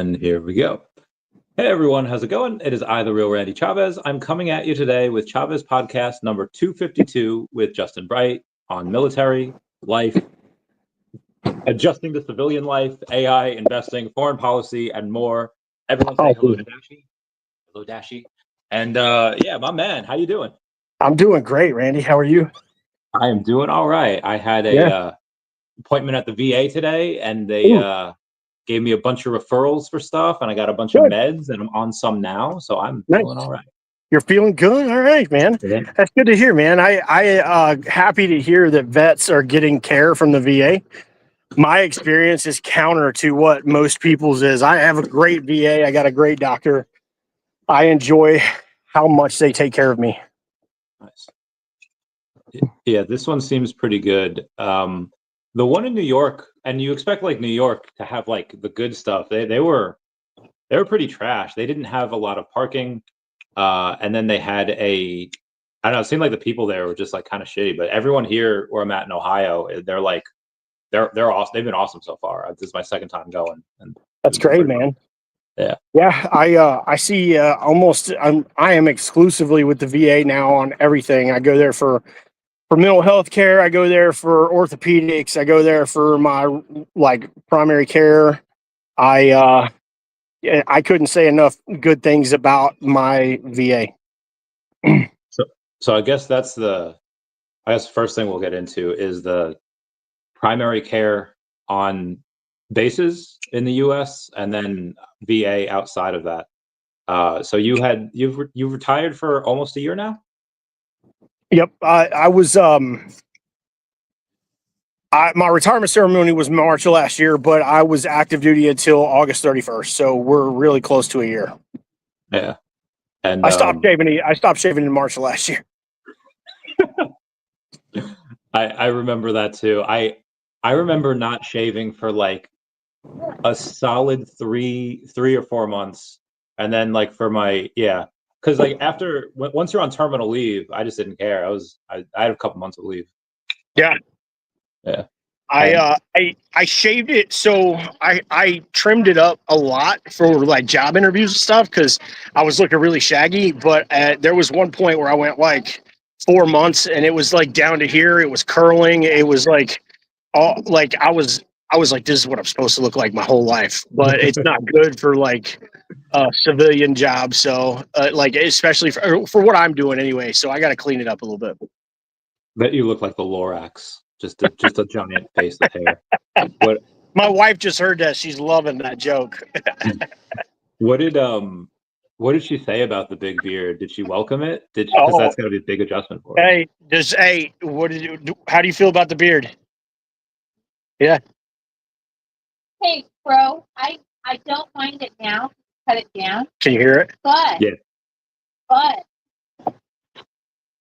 And here we go. Hey everyone, how's it going? It is I, the real Randy Chavez. I'm coming at you today with Chavez Podcast number 252 with Justin Bright on military, life, adjusting to civilian life, AI, investing, foreign policy, and more. Everyone say hello to Dashi. Hello, Dashi. And yeah, my man, how you doing? I'm doing great, Randy. How are you? I am doing all right. I had a appointment at the VA today, and they gave me a bunch of referrals for stuff, and I got a bunch of meds, and I'm on some now, so I'm feeling all right. You're feeling good? All right, man. Yeah. That's good to hear, man. I happy to hear that vets are getting care from the VA. My experience is counter to what most people's is. I have a great VA. I got a great doctor. I enjoy how much they take care of me. Nice. Yeah, this one seems pretty good. The one in New York, and you expect like New York to have like the good stuff. They were pretty trash. They didn't have a lot of parking, and then they had I don't know. It seemed like the people there were just like kind of shitty. But everyone here where I'm at in Ohio, they're awesome. They've been awesome so far. This is my second time going, and that's great, man. Yeah. Yeah, I see I am exclusively with the VA now on everything. I go there for mental health care. I go there for orthopedics. I go there for my primary care. I couldn't say enough good things about my VA. So I guess the first thing we'll get into is the primary care on bases in the U.S. and then VA outside of that. So you've retired for almost a year now? Yep. I was my retirement ceremony was March of last year, but I was active duty until August 31st. So we're really close to a year. Yeah. And I stopped shaving in March of last year. I remember that too. I remember not shaving for like a solid three or 4 months, and then like for my because like once you're on terminal leave, I just didn't care. I had a couple months of leave. Yeah. I shaved it, so I trimmed it up a lot for like job interviews and stuff because I was looking really shaggy. But there was one point where I went like 4 months, and it was like down to here. It was curling. It was like all like I was like, this is what I'm supposed to look like my whole life. But it's not good for like a civilian job. So like especially for what I'm doing anyway. So I got to clean it up a little bit. Bet you look like the Lorax. Just a giant face of hair. My wife just heard that. She's loving that joke. What did she say about the big beard? Did she welcome it? Because that's going to be a big adjustment for her. How do you feel about the beard? Yeah. Hey, bro, I don't mind it now. Cut it down. Can you hear it? But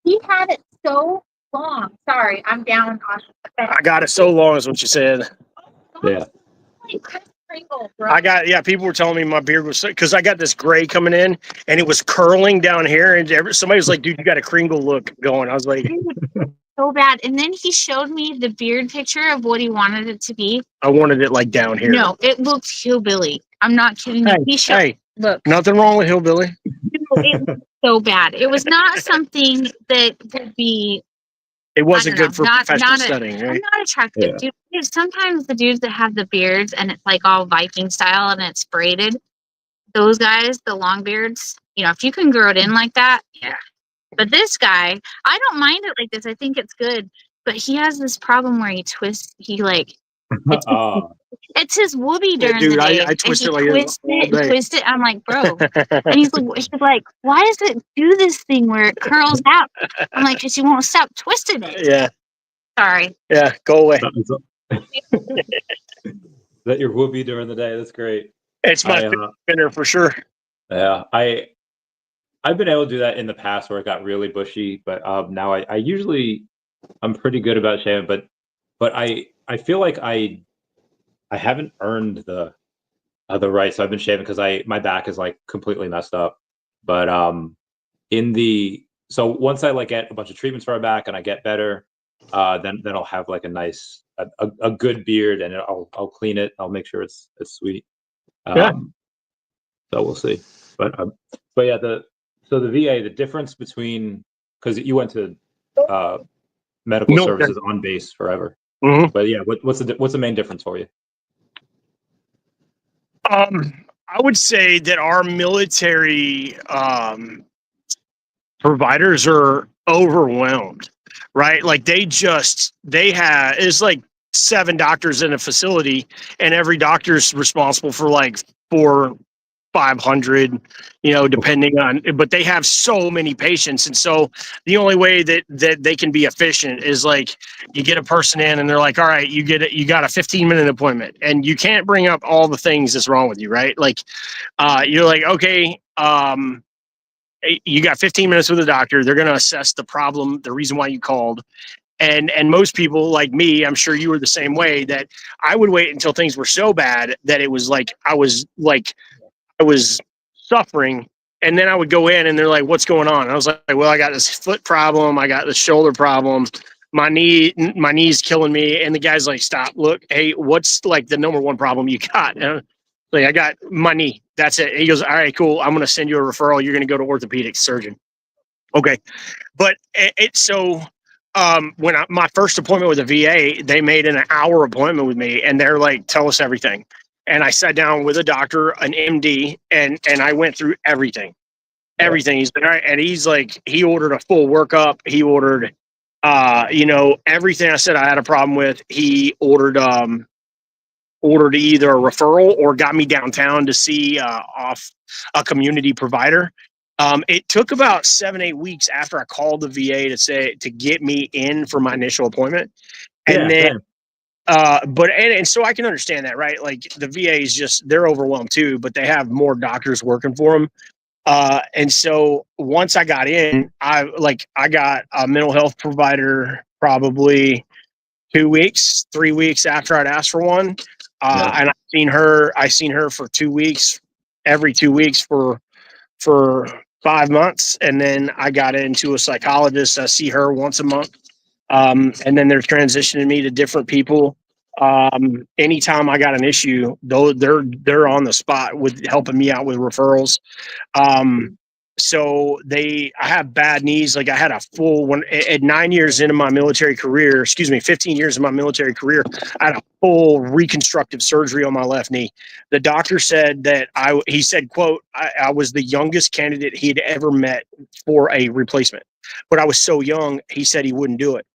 he had it so long. Sorry, I'm down on. I got it so long is what you said. Yeah. People were telling me my beard was because I got this gray coming in and it was curling down here, and somebody was like, dude, you got a Kringle look going. I was like, so bad. And then he showed me the beard picture of what he wanted it to be. I wanted it like down here. No, it looked hillbilly. I'm not kidding you. Look, nothing wrong with hillbilly. It was so bad. It was not something that would be. It wasn't good for professional studying, right? I'm not attractive, dude. Sometimes the dudes that have the beards and it's like all Viking style and it's braided, those guys, the long beards, if you can grow it in like that, yeah. But this guy, I don't mind it like this. I think it's good. But he has this problem where he twists. It's his whoopee during the day. I twist it like twist it. I'm like, bro. And he's like, why does it do this thing where it curls out? I'm like, because you won't stop twisting it. Yeah. Sorry. Yeah, go away. That your whoopee during the day. That's great. It's my spinner for sure. Yeah, I've been able to do that in the past where it got really bushy, but now I usually I'm pretty good about shaving, but I feel like I haven't earned the right, so I've been shaving because my back is like completely messed up. But so once I like get a bunch of treatments for my back and I get better, then I'll have like a nice a good beard, and I'll clean it. I'll make sure it's sweet. So we'll see. But yeah, the VA, the difference between, because you went to medical services on base forever. Mm-hmm. But yeah, what's the main difference for you? I would say that our military providers are overwhelmed, right? Like it's like 7 doctors in a facility, and every doctor's responsible for like 500, depending on, but they have so many patients. And so the only way that they can be efficient is like you get a person in and they're like, all right, you got a 15-minute appointment, and you can't bring up all the things that's wrong with you, right? Like, you're like, okay, you got 15 minutes with a doctor. They're going to assess the problem, the reason why you called. And most people like me, I'm sure you were the same way, that I would wait until things were so bad that it was like, I was suffering, and then I would go in and they're like, what's going on? And I was like, well, I got this foot problem. I got this shoulder problem. My knee's killing me. And the guy's like, stop, look, hey, what's like the number one problem you got? And like, I got my knee. That's it. He goes, all right, cool. I'm going to send you a referral. You're going to go to orthopedic surgeon. Okay. But when my first appointment with the VA, they made an hour appointment with me, and they're like, tell us everything. And I sat down with a doctor, an MD, and I went through everything. He's been all right. And he's like, he ordered a full workup. He ordered, everything I said I had a problem with. He ordered either a referral or got me downtown to see off a community provider. It took about 7-8 weeks after I called the VA to get me in for my initial appointment. And then, and so I can understand that, right? Like the VA is they're overwhelmed too, but they have more doctors working for them. And so once I got in, I got a mental health provider probably 3 weeks after I'd asked for one. And I seen her for 2 weeks, every 2 weeks for 5 months. And then I got into a psychologist. I see her once a month. And then they're transitioning me to different people. Anytime I got an issue, though, they're on the spot with helping me out with referrals. So I have bad knees. Like I had a full one at 9 years into my military career, 15 years in my military career, I had a full reconstructive surgery on my left knee. The doctor said that he said, quote, I was the youngest candidate he had ever met for a replacement, but I was so young, he said he wouldn't do it.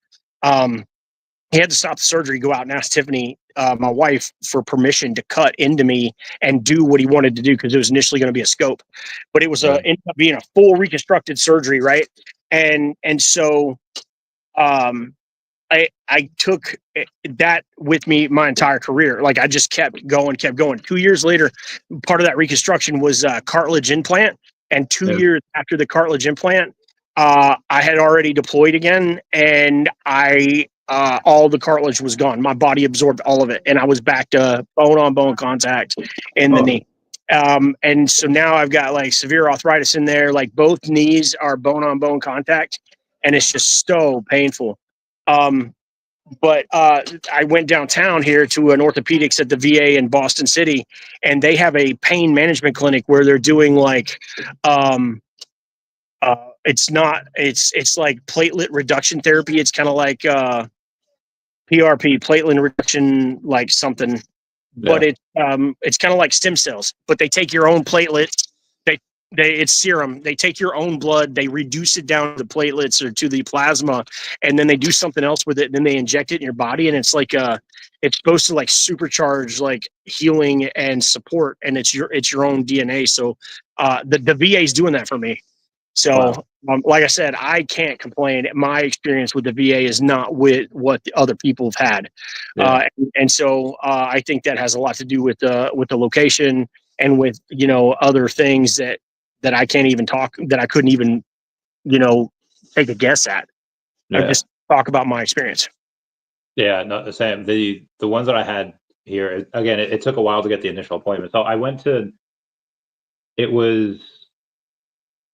He had to stop the surgery, go out and ask Tiffany, my wife, for permission to cut into me and do what he wanted to do, because it was initially going to be a scope, but it was ended up being a full reconstructed surgery, right? And so I took that with me my entire career. Like I just kept going. 2 years later, part of that reconstruction was a cartilage implant, and 2 years after the cartilage implant, I had already deployed again, and all the cartilage was gone. My body absorbed all of it, and I was back to bone-on-bone contact in the knee. And so now I've got like severe arthritis in there. Like both knees are bone-on-bone contact, and it's just so painful. But I went downtown here to an orthopedics at the VA in Boston City, and they have a pain management clinic where they're doing like it's like platelet reduction therapy. It's kind of like PRP, platelet reduction, like something, but it's kind of like stem cells, but they take your own platelets. It's serum. They take your own blood, they reduce it down to the platelets or to the plasma, and then they do something else with it. And then they inject it in your body, and it's like it's supposed to like supercharge like healing and support, and it's your own DNA. So the VA is doing that for me. So like I said, I can't complain. My experience with the VA is not with what the other people have had. And so I think that has a lot to do with the location and with, other things that I can't even that I couldn't even, take a guess at. I just talk about my experience. Yeah, no, the same. The ones that I had here, again, it took a while to get the initial appointment. So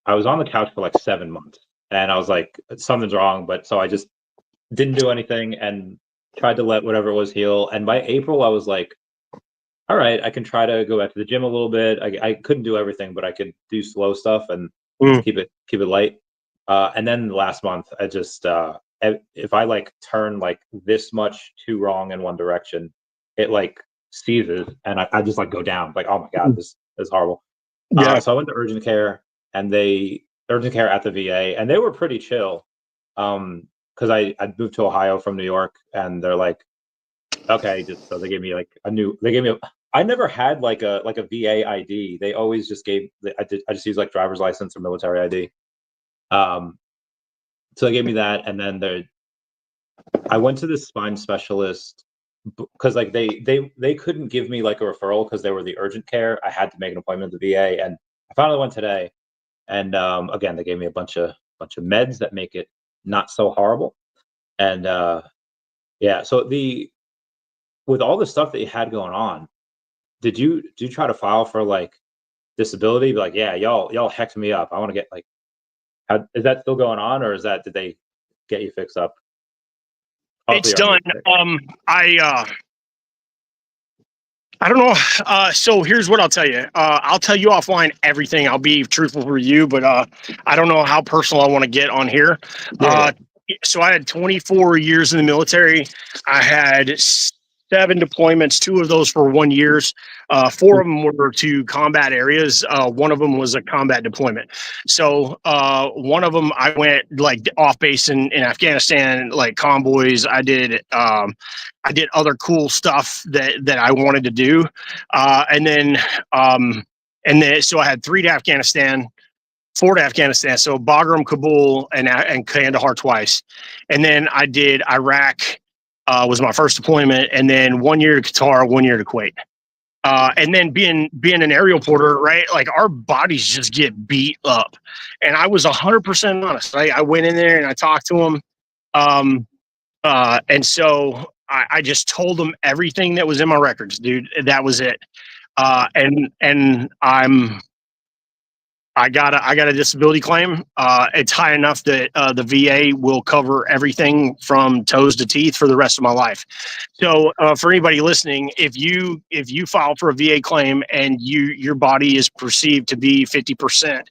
I was on the couch for like 7 months, and I was like, something's wrong. But so I just didn't do anything and tried to let whatever it was heal. And by April, I was like, all all right, I can try to go back to the gym a little bit. I couldn't do everything, but I could do slow stuff and keep it light. And then last month, I just if I like turn like this much too wrong in one direction, it like seizes, and I just like go down. Like, oh my god, this is horrible. Yeah. So I went to urgent care, and urgent care at the VA, and they were pretty chill. Because I moved to Ohio from New York, and they're like, okay, so they gave me like I never had like a VA ID. They always just I just used like driver's license or military ID. So they gave me that, and then I went to this spine specialist because like they couldn't give me like a referral because they were the urgent care. I had to make an appointment at the VA, and I finally went today. And again, they gave me a bunch of meds that make it not so horrible. And yeah, so with all the stuff that you had going on, did you try to file for like disability? Be like, yeah, y'all hecked me up. I want to get like, is that still going on, or did they get you fixed up? It's done. I don't know. So here's what I'll tell you. I'll tell you offline everything. I'll be truthful with you, but I don't know how personal I want to get on here. Yeah. So I had 24 years in the military. I had 7 deployments, 2 of those for 1 year. 4 of them were to combat areas. One of them was a combat deployment. So one of them I went like off base in Afghanistan, like convoys. I did other cool stuff that I wanted to do. And then so I had 3 to Afghanistan, 4 to Afghanistan. So Bagram, Kabul, and Kandahar twice. And then I did Iraq. Was my first deployment, and then 1 year to Qatar, 1 year to Kuwait. And then being an aerial porter, right? Like our bodies just get beat up. And I was 100% honest. Right? I went in there and I talked to them. And so I just told them everything that was in my records, dude. That was it. And I got a disability claim. It's high enough that the VA will cover everything from toes to teeth for the rest of my life. So for anybody listening, if you file for a VA claim and your body is perceived to be 50%,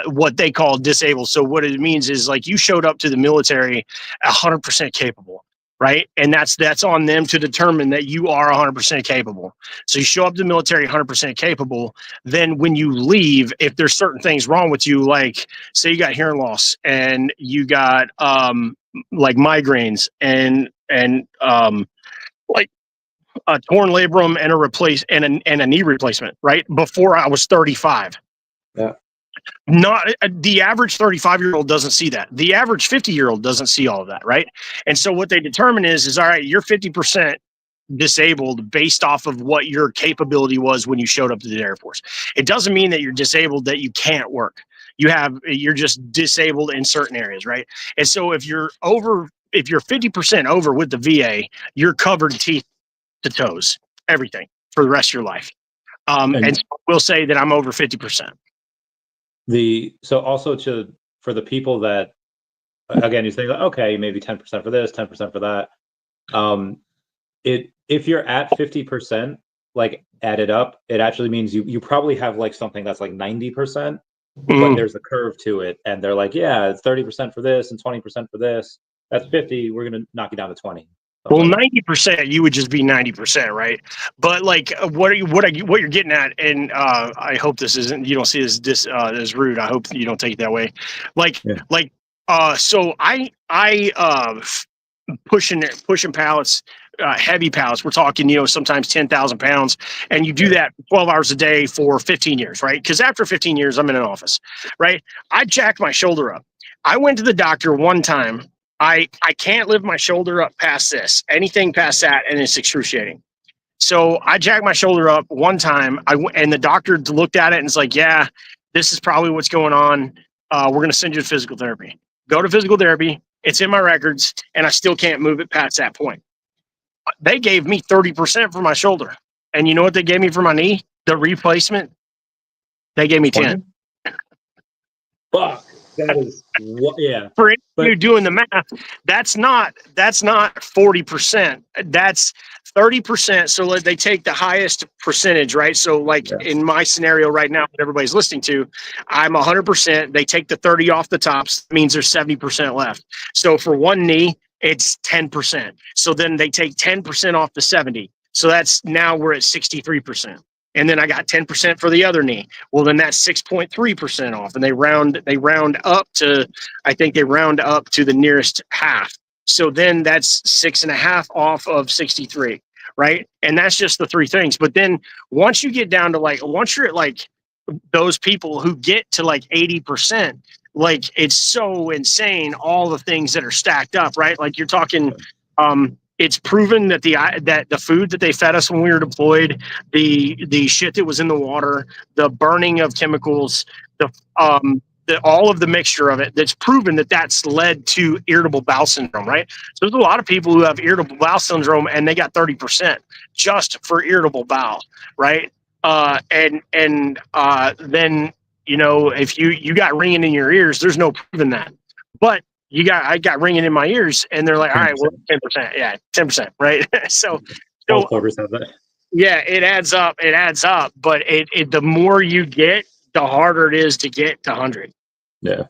what they call disabled. So what it means is like you showed up to the military 100% capable. Right. And that's on them to determine that you are 100% capable. So you show up to the military 100% capable. Then when you leave, if there's certain things wrong with you, like say you got hearing loss and you got like migraines and like a torn labrum and a knee replacement, right? Before I was 35. Yeah. Not the average 35-year-old doesn't see that. The average 50-year-old doesn't see all of that, right? And so what they determine is all right, you're 50% disabled based off of what your capability was when you showed up to the Air Force. It doesn't mean that you're disabled that you can't work. You're just disabled in certain areas, right? And so if you're 50% over with the VA, you're covered teeth to toes, everything for the rest of your life. And so we'll say that I'm over 50%. So also for the people that, again, you say, okay, maybe 10% for this, 10% for that. If you're at 50%, like added up, it actually means you probably have like something that's like 90%, but there's a curve to it. And they're like, yeah, it's 30% for this and 20% for this. That's 50. We're going to knock you down to 20. Well, 90%, you would just be 90%, right? But like, what you're getting at, and I hope this isn't, you don't see this as rude. I hope you don't take it that way. So I pushing pallets, heavy pallets. We're talking, sometimes 10,000 pounds, and you do that 12 hours a day for 15 years, right? Because after 15 years, I'm in an office, right? I jacked my shoulder up. I went to the doctor one time. I can't lift my shoulder up past this. Anything past that, and it's excruciating. So I jacked my shoulder up one time, and the doctor looked at it and it's like, yeah, this is probably what's going on. We're going to send you to physical therapy. Go to physical therapy. It's in my records, and I still can't move it past that point. They gave me 30% for my shoulder. And you know what they gave me for my knee? The replacement? They gave me 10. Fuck. That is what, yeah. For you But doing the math, that's not 40%. That's 30%. So they take the highest percentage, right? So like in my scenario right now, that everybody's listening to, I'm 100%. They take the 30 off the tops, means there's 70% left. So for one knee, it's 10%. So then they take 10% off the 70. So that's now we're at 63%. And then I got 10% for the other knee. Well, then that's 6.3% off. And they round up to, I think they round up to the nearest half. So then that's 6.5 off of 63, right? And that's just the three things. But then once you get down to once you're at like those people who get to like 80%, like it's so insane, all the things that are stacked up, right? Like you're talking, it's proven that the food that they fed us when we were deployed, the shit that was in the water, the burning of chemicals, all of the mixture of it, that's proven that that's led to irritable bowel syndrome, right? So there's a lot of people who have irritable bowel syndrome and they got 30% just for irritable bowel, right? Then if you got ringing in your ears, there's no proving that, but I got ringing in my ears, and they're like, 10%. All right, well, 10%, yeah, 10%, right? so all quarters have that. Yeah, it adds up. But the more you get, the harder it is to get to 100. Yeah.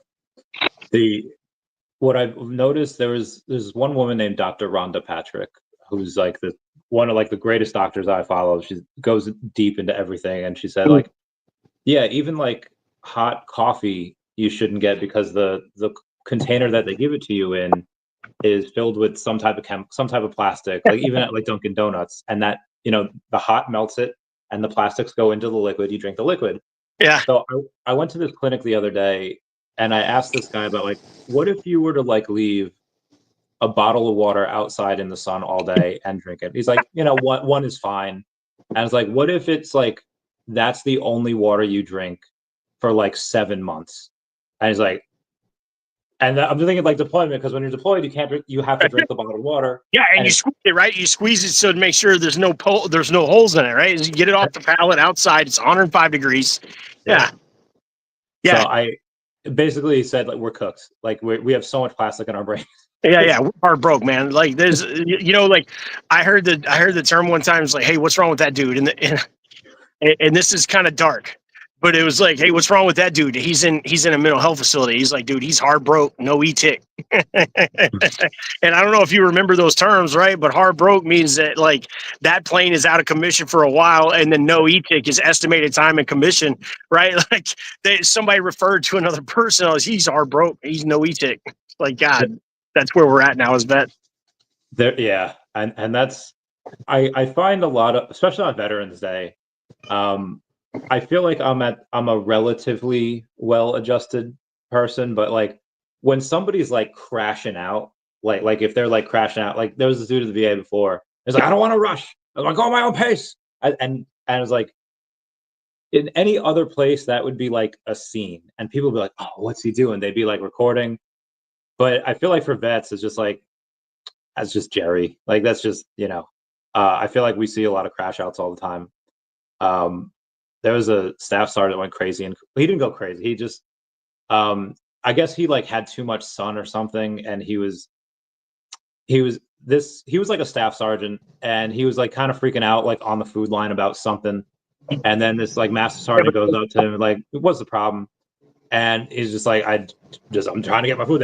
What I've noticed, there's one woman named Dr. Rhonda Patrick, who's like one of like the greatest doctors I follow. She goes deep into everything, and she said like, yeah, even like hot coffee you shouldn't get because the container that they give it to you in is filled with some type of plastic, like even at like Dunkin' Donuts, and that the hot melts it and the plastics go into the liquid. You drink the liquid. Yeah. So I went to this clinic the other day, and I asked this guy about like, what if you were to like leave a bottle of water outside in the sun all day and drink it? He's like, one is fine. And I was like, what if it's like that's the only water you drink for like 7 months? And he's like, and I'm just thinking like deployment, because when you're deployed, you have to drink the bottled water. Yeah, and you squeeze it, right? You squeeze it so to make sure there's no holes in it, right? As you get it off the pallet outside, it's 105 degrees. Yeah. So I basically said like we're cooked. Like we have so much plastic in our brain. Yeah, we're hard broke, man. Like there's, like I heard the term one time. It's like, hey, what's wrong with that dude? And this is kind of dark. But it was like, hey, what's wrong with that dude? He's in a mental health facility. He's like, dude, he's hard broke, no e-tick. And I don't know if you remember those terms, right? But hard broke means that like that plane is out of commission for a while, and then no e-tick is estimated time in commission, right? Like somebody referred to another person as he's hard broke, he's no e-tick. Like God, that's where we're at now as vets. There, yeah, and that's I find a lot of, especially on Veterans Day. I feel like I'm a relatively well-adjusted person, but like when somebody's like crashing out, like if they're like crashing out, like there was this dude at the VA before. It's like, I don't want to rush. I want to go at my own pace. And it was like, in any other place that would be like a scene, and people would be like, oh, what's he doing? They'd be like recording. But I feel like for vets, it's just like, that's just Jerry. Like that's just I feel like we see a lot of crash outs all the time. There was a staff sergeant that went crazy, and he didn't go crazy. He just, I guess he like had too much sun or something, and he was like a staff sergeant, and he was like kind of freaking out like on the food line about something, and then this like master sergeant goes up to him like, what's the problem? And he's just like, I'm trying to get my food.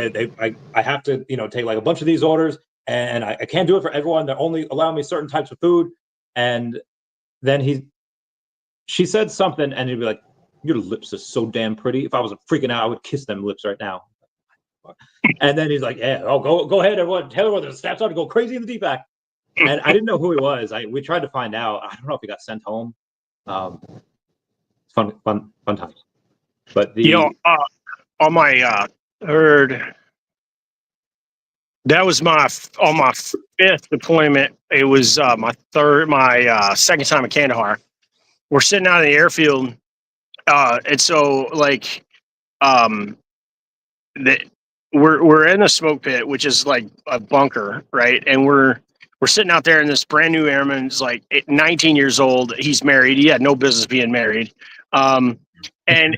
I have to take like a bunch of these orders, and I can't do it for everyone. They're only allowing me certain types of food. And then she said something, and he'd be like, your lips are so damn pretty. If I wasn't freaking out, I would kiss them lips right now. And then he's like, yeah, go ahead, everyone. Tell everyone the staff started to go crazy in the DPAC. And I didn't know who he was. We tried to find out. I don't know if he got sent home. Fun times. But on my third, that was on my fifth deployment. It was my second time at Kandahar. We're sitting out in the airfield, and so like, we're in a smoke pit, which is like a bunker, right? And we're sitting out there, and this brand new airman's like 19 years old. He's married. He had no business being married. And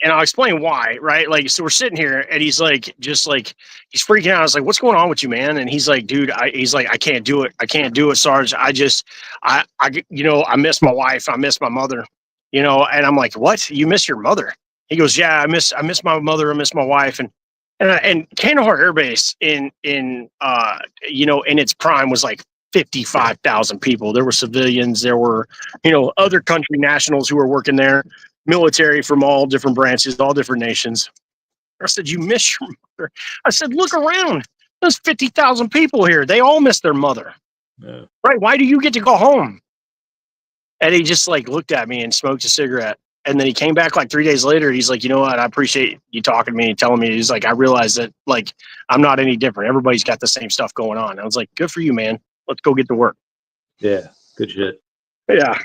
I'll explain why, right? Like, so we're sitting here and he's like, just like, he's freaking out. I was like, what's going on with you, man? And he's like, dude, he's like, I can't do it. I can't do it, Sarge. I miss my wife. I miss my mother, and I'm like, what? You miss your mother? He goes, yeah, I miss my mother. I miss my wife. And Kandahar Air Base in its prime was like 55,000 people. There were civilians. There were, other country nationals who were working there, military from all different branches, all different nations. I said, you miss your mother? I said, look around. There's 50,000 people here. They all miss their mother. Yeah. Right? Why do you get to go home? And he just like looked at me and smoked a cigarette. And then he came back like 3 days later. He's like, you know what? I appreciate you talking to me and telling me. He's like, I realized that like I'm not any different. Everybody's got the same stuff going on. I was like, good for you, man. Let's go get to work. Yeah, good shit. Yeah.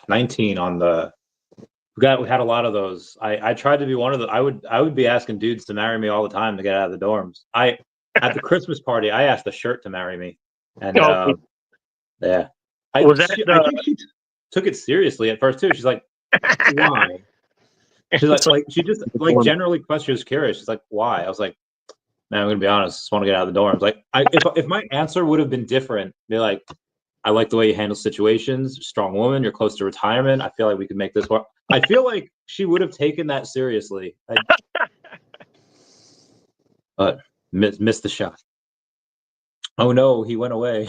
19 on the. We had a lot of those. I tried to be one of the. I would be asking dudes to marry me all the time to get out of the dorms. At the Christmas party, I asked a shirt to marry me, and yeah. I think she took it seriously at first too. She's like, "Why?" She's like she just like generally questions curious. She's like, "Why?" I was like, "Man, I'm gonna be honest. I just want to get out of the dorms." Like, if my answer would have been different, be like, "I like the way you handle situations. Strong woman. You're close to retirement. I feel like we could make this work." I feel like she would have taken that seriously. But missed the shot. Oh no, he went away.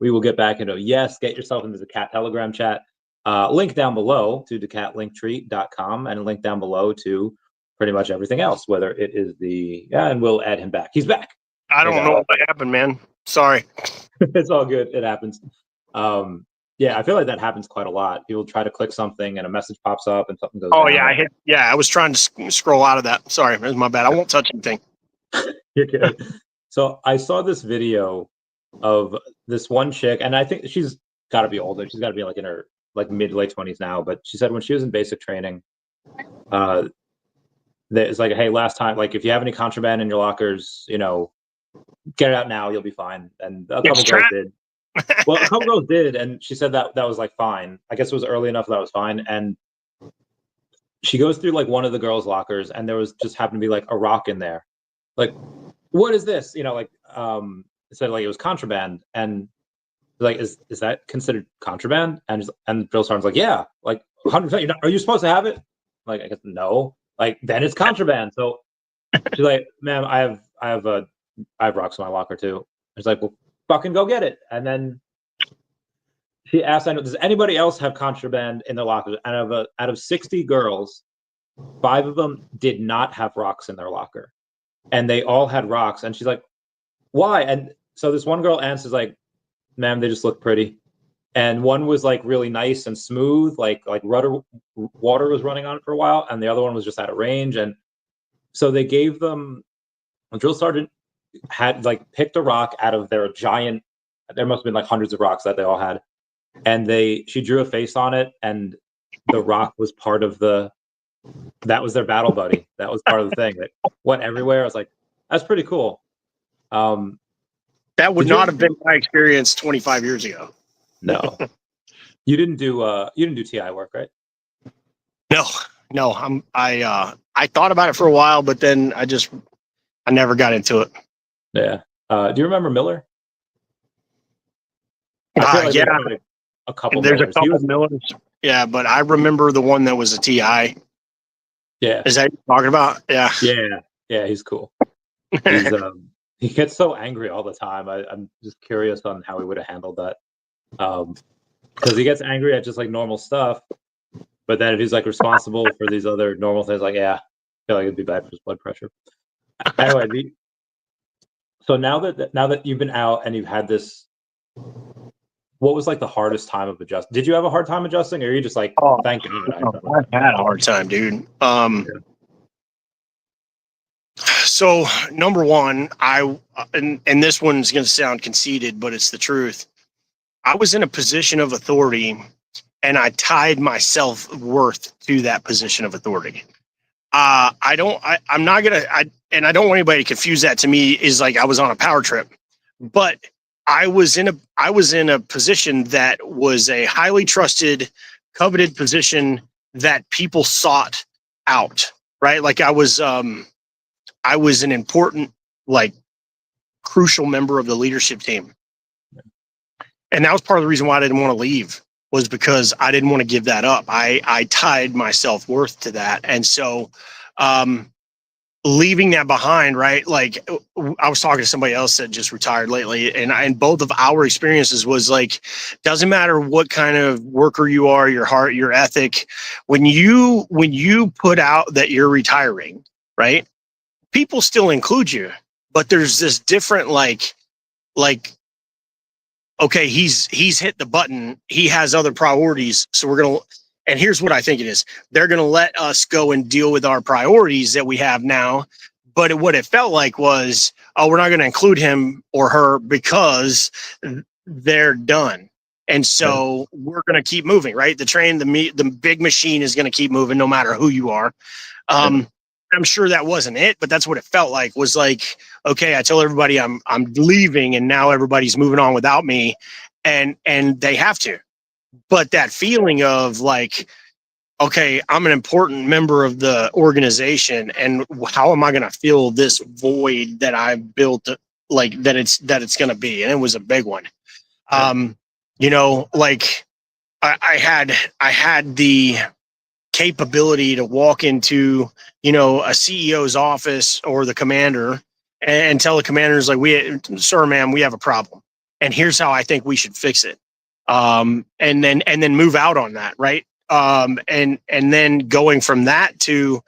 We will get back into it. Yes, get yourself into the Cat Telegram chat. Link down below to daCATlinktree.com and a link down below to pretty much everything else, whether it is and we'll add him back. He's back. I don't know what happened, man. Sorry. It's all good. It happens. I feel like that happens quite a lot. People try to click something and a message pops up and something goes down. I was trying to scroll out of that. Sorry, it was my bad. I won't touch anything. You're good. So I saw this video of this one chick, and I think she's got to be older. She's got to be like in her like mid to late 20s now. But she said when she was in basic training, it's like, hey, last time, like if you have any contraband in your lockers, get it out now. You'll be fine. And a couple girls did. Well, a couple girls did, and she said that was like fine. I guess it was early enough that was fine. And she goes through like one of the girls' lockers, and there was just happened to be like a rock in there. Like, what is this? It said like it was contraband, and like, is that considered contraband? And Drill Sergeant's like, yeah, like 100%. Are you supposed to have it? Like, I guess no. Like, then it's contraband. So she's like, ma'am, I have rocks in my locker too. She's like, well, fucking go get it. And then she asked, does anybody else have contraband in their lockers? And out of 60 girls, 5 of them did not have rocks in their locker, and they all had rocks. And she's like, why? And so this one girl answers like, ma'am, they just look pretty. And one was like really nice and smooth, like water was running on it for a while, and the other one was just out of range. And so they gave them, the drill sergeant had like picked a rock out of their giant, there must have been like hundreds of rocks that they all had, and she drew a face on it, and the rock was part of that was their battle buddy. That was part of the thing that went everywhere. I was like, that's pretty cool. That would not have been my experience 25 years ago. No. You didn't do TI work, right? No. I thought about it for a while, but then I never got into it. Yeah. Do you remember Miller? Yeah. A couple. There's a couple Millers. Yeah, but I remember the one that was a TI. Yeah. Is that what you're talking about? Yeah. Yeah, he's cool. He gets so angry all the time. I'm just curious on how he would have handled that. Because he gets angry at just like normal stuff, but then if he's like responsible for these other normal things, like, yeah, I feel like it'd be bad for his blood pressure. Anyway, so now that you've been out and you've had this, what was like the hardest time of adjusting? Did you have a hard time adjusting, or are you just like, thank God? I've had a hard time, dude. So number one, and this one's going to sound conceited, but it's the truth. I was in a position of authority, and I tied my self-worth to that position of authority. I don't want anybody to confuse that to me is like I was on a power trip, but I was in a position that was a highly trusted, coveted position that people sought out, right? Like I was an important, like crucial member of the leadership team. And that was part of the reason why I didn't want to leave, was because I didn't want to give that up. I tied my self-worth to that. And so, leaving that behind, right? Like I was talking to somebody else that just retired lately, and both of our experiences was like, doesn't matter what kind of worker you are, your heart, your ethic, when you put out that you're retiring, right? People still include you, but there's this different like, okay, he's hit the button. He has other priorities. So and here's what I think it is. They're going to let us go and deal with our priorities that we have now. But what it felt like was, oh, we're not going to include him or her because they're done. And so we're going to keep moving, right? The train, the big machine is going to keep moving no matter who you are. I'm sure that wasn't it, but that's what it felt like, was like, okay, I tell everybody I'm leaving and now everybody's moving on without me, and they have to. But that feeling of like, okay, I'm an important member of the organization, and how am I going to fill this void that I've built, like that it's going to be? And it was a big one. You know, like I had the capability to walk into, you know, a CEO's office or the commander and tell the commanders like, sir, ma'am, we have a problem, and here's how I think we should fix it. And then move out on that. Right. And then going from that to,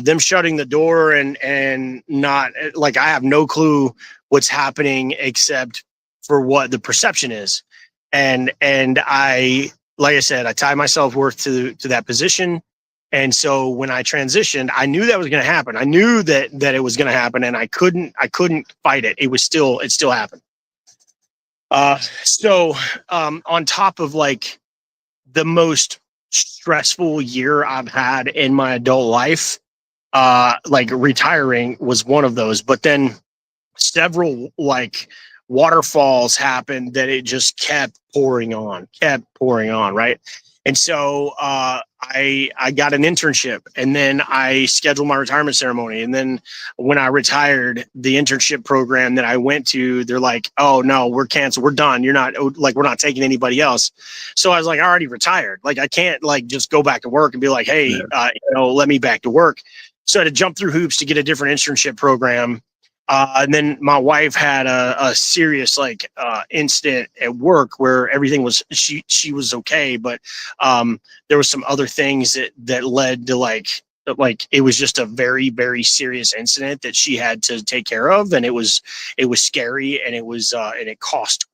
them shutting the door and not like, I have no clue what's happening except for what the perception is. And I, like I said, I tie my self-worth to that position. And so when I transitioned, I knew that was going to happen. I knew that it was going to happen, and I couldn't fight it. It still happened. So on top of like the most stressful year I've had in my adult life, like retiring was one of those, but then several like waterfalls happened that it just kept pouring on. Right. And so, I got an internship, and then I scheduled my retirement ceremony. And then when I retired, the internship program that I went to, they're like, oh no, we're canceled. We're done. You're not, like, we're not taking anybody else. So I was like, I already retired. Like, I can't like just go back to work and be like, hey, you know, let me back to work. So I had to jump through hoops to get a different internship program. And then my wife had a serious like incident at work where everything was, she was okay, but there was some other things that led to like it was just a very, very serious incident that she had to take care of, and it was scary, and it was and it cost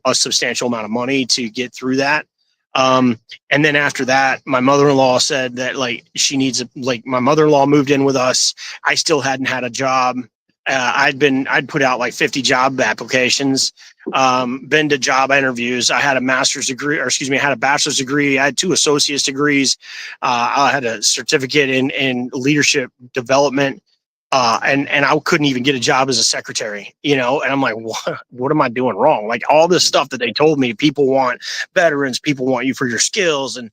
a substantial amount of money to get through that. And then after that, my mother-in-law said that like she needs my mother-in-law moved in with us. I still hadn't had a job. I'd put out like 50 job applications, been to job interviews. I had a master's degree, I had a bachelor's degree. I had 2 associate's degrees. I had a certificate in leadership development. And I couldn't even get a job as a secretary, you know, and I'm like, what am I doing wrong? Like all this stuff that they told me, people want veterans, people want you for your skills and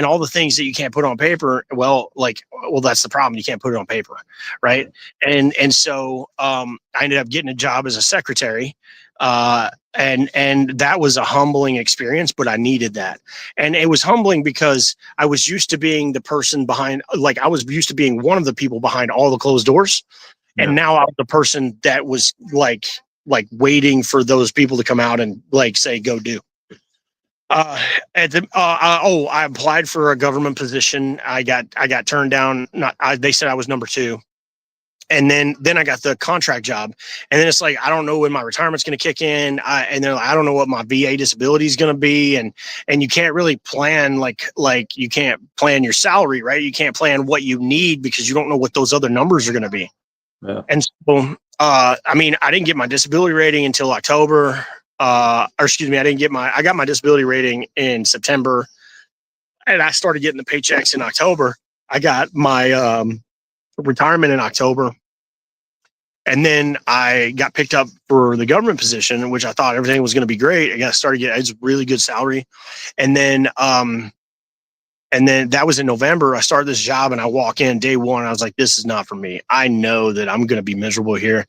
all the things that you can't put on paper. Well, that's the problem. You can't put it on paper. Right. And so, I ended up getting a job as a secretary. And that was a humbling experience, but I needed that. And it was humbling because I was used to being the person behind, like I was used to being one of the people behind all the closed doors. Yeah. And now I was the person that was like waiting for those people to come out and like say, go do. I applied for a government position. I got turned down. They said I was number 2. And then I got the contract job, and then it's like, I don't know when my retirement's going to kick in. And then I don't know what my VA disability is going to be. And you can't really plan, like you can't plan your salary, right? You can't plan what you need because you don't know what those other numbers are going to be. Yeah. And so, I didn't get my disability rating until October, I got my disability rating in September, and I started getting the paychecks in October. I got my, retirement in October. And then I got picked up for the government position, which I thought everything was going to be great. I started getting it's really good salary. And then that was in November. I started this job and I walk in day one. I was like, this is not for me. I know that I'm going to be miserable here,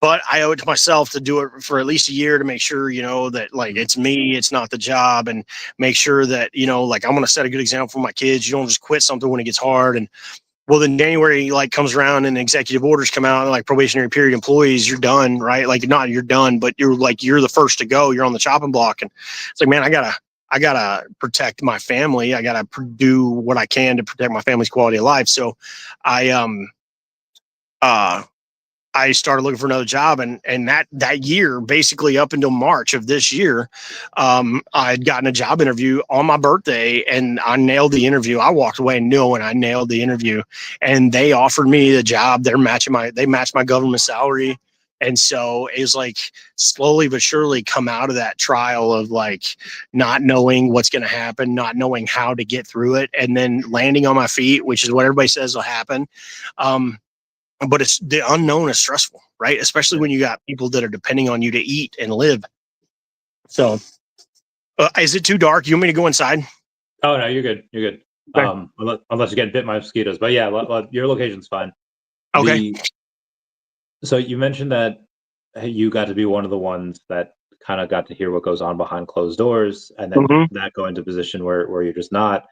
but I owe it to myself to do it for at least a year to make sure, that like, it's me, it's not the job, and make sure that, like I'm going to set a good example for my kids. You don't just quit something when it gets hard. And well, then January like comes around and executive orders come out, and like probationary period employees, you're done, right? Like not you're done, but you're the first to go. You're on the chopping block, and it's like, man, I gotta protect my family. I gotta do what I can to protect my family's quality of life. So, I started looking for another job, and that year, basically up until March of this year, I'd gotten a job interview on my birthday, and I nailed the interview. I walked away knowing I nailed the interview, and they offered me the job. They matched my government salary. And so it was like slowly but surely come out of that trial of like not knowing what's going to happen, not knowing how to get through it, and then landing on my feet, which is what everybody says will happen. But it's the unknown is stressful, right? Especially when you got people that are depending on you to eat and live. So is it too dark? You want me to go inside? Oh, no, you're good. You're good. Okay. Unless you get bit by mosquitoes, but yeah, your location's fine. Okay. So you mentioned that you got to be one of the ones that kind of got to hear what goes on behind closed doors, and then that go into a position where you're just not.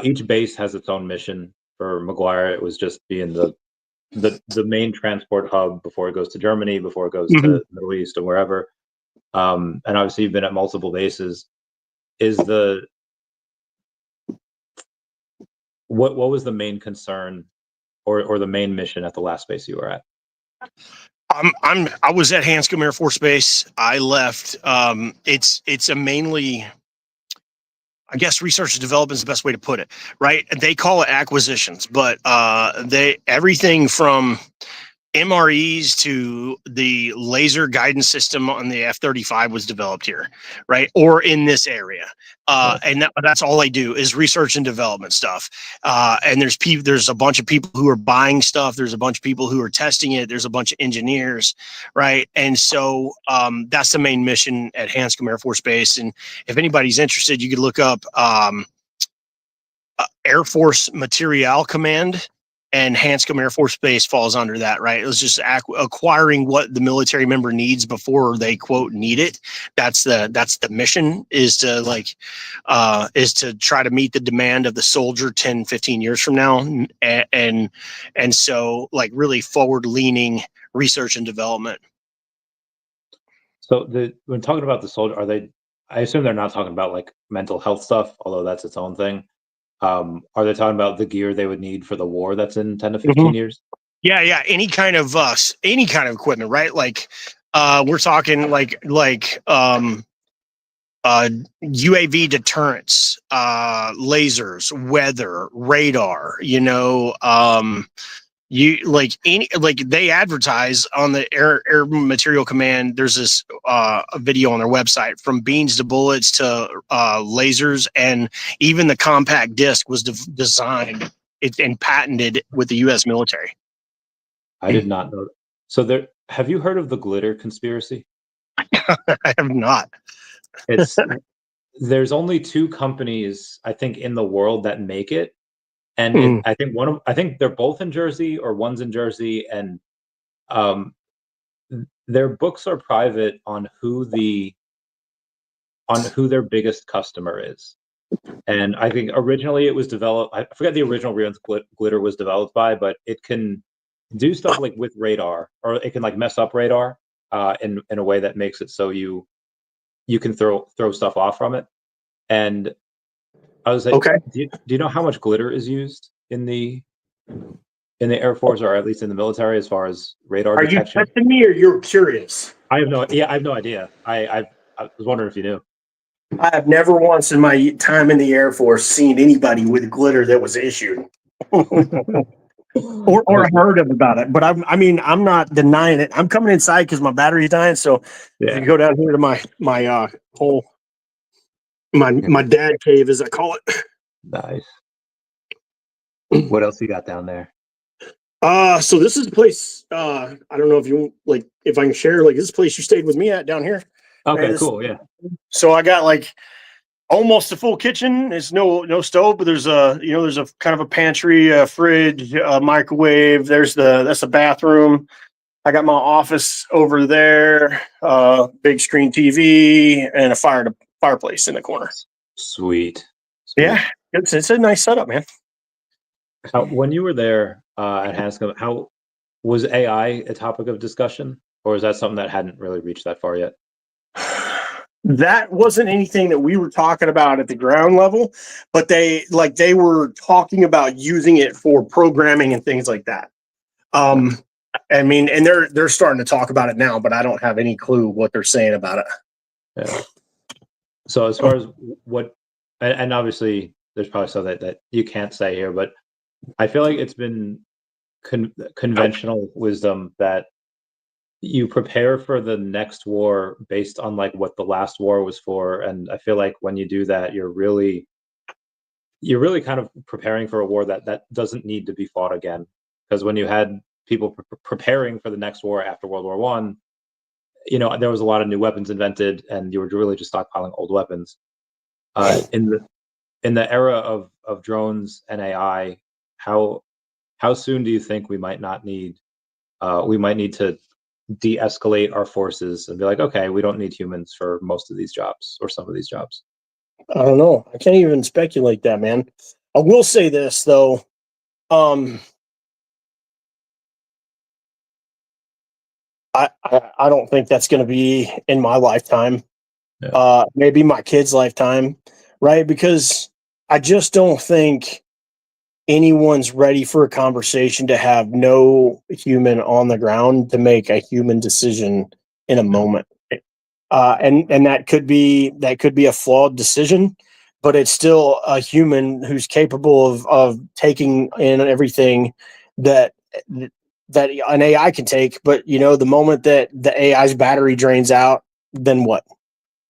Each base has its own mission. For McGuire, it was just being the main transport hub before it goes to Germany, before it goes to the Middle East and wherever. And obviously you've been at multiple bases. What was the main concern or the main mission at the last base you were at? I was at Hanscom Air Force Base. I left. It's a mainly, I guess, research and development is the best way to put it, right? They call it acquisitions, but everything from MREs to the laser guidance system on the F-35 was developed here, right? Or in this area. And that's all they do is research and development stuff. And there's a bunch of people who are buying stuff. There's a bunch of people who are testing it. There's a bunch of engineers, right? And so that's the main mission at Hanscom Air Force Base. And if anybody's interested, you could look up Air Force Material Command. And Hanscom Air Force Base falls under that, right? It was just acquiring what the military member needs before they quote need it. That's the mission is to try to meet the demand of the soldier 10, 15 years from now. And so like really forward leaning research and development. So when talking about the soldier, I assume they're not talking about like mental health stuff, although that's its own thing. Are they talking about the gear they would need for the war that's in 10 to 15 years? Yeah. Any kind of equipment, right? Like we're talking like UAV deterrents, lasers, weather, radar, they advertise on the Air Material Command. There's this a video on their website, from beans to bullets to lasers, and even the compact disc was designed and patented with the U.S. military. I did not know. So have you heard of the glitter conspiracy? I have not. There's only 2 companies, I think, in the world that make it. And I think they're both in Jersey, or one's in Jersey, and their books are private on who their biggest customer is. And I think originally it was developed. I forget the original glitter was developed by, but it can do stuff like with radar, or it can like mess up radar in a way that makes it so you can throw stuff off from it. And I was like, okay. Do you know how much glitter is used in the Air Force, or at least in the military, as far as radar detection? Are you testing me, or you're curious? I have no idea. I was wondering if you knew. I have never once in my time in the Air Force seen anybody with glitter that was issued. or heard of about it. But I'm not denying it. I'm coming inside because my battery's dying. So if you go down here to my hole. My dad cave, as I call it. Nice. What else you got down there? So this is the place. I don't know if you like if I can share. Like this is the place you stayed with me at down here. Okay, cool. Yeah. So I got like almost a full kitchen. It's no stove, but there's a kind of a pantry, a fridge, a microwave. That's the bathroom. I got my office over there, big screen TV, and a fireplace in the corner. Sweet. Yeah, it's a nice setup, man. When you were there at Hanscom, how was AI a topic of discussion, or is that something that hadn't really reached that far yet? That wasn't anything that we were talking about at the ground level, but they were talking about using it for programming and things like that. I mean, and they're starting to talk about it now, but I don't have any clue what they're saying about it. Yeah. So as far as what, and obviously there's probably stuff that you can't say here, but I feel like it's been conventional wisdom that you prepare for the next war based on like what the last war was for, and I feel like when you do that, you're really kind of preparing for a war that doesn't need to be fought again. Because when you had people preparing for the next war after World War I, there was a lot of new weapons invented, and you were really just stockpiling old weapons. In the era of drones and AI, how soon do you think we might need to de-escalate our forces and be like, okay, we don't need humans for most of these jobs or some of these jobs? I don't know. I can't even speculate that, man. I will say this though. I don't think that's going to be in my lifetime. Yeah. Maybe my kid's lifetime, right? Because I just don't think anyone's ready for a conversation to have no human on the ground to make a human decision in a moment. And that could be a flawed decision, but it's still a human who's capable of taking in everything that an AI can take. But the moment that the AI's battery drains out, then what?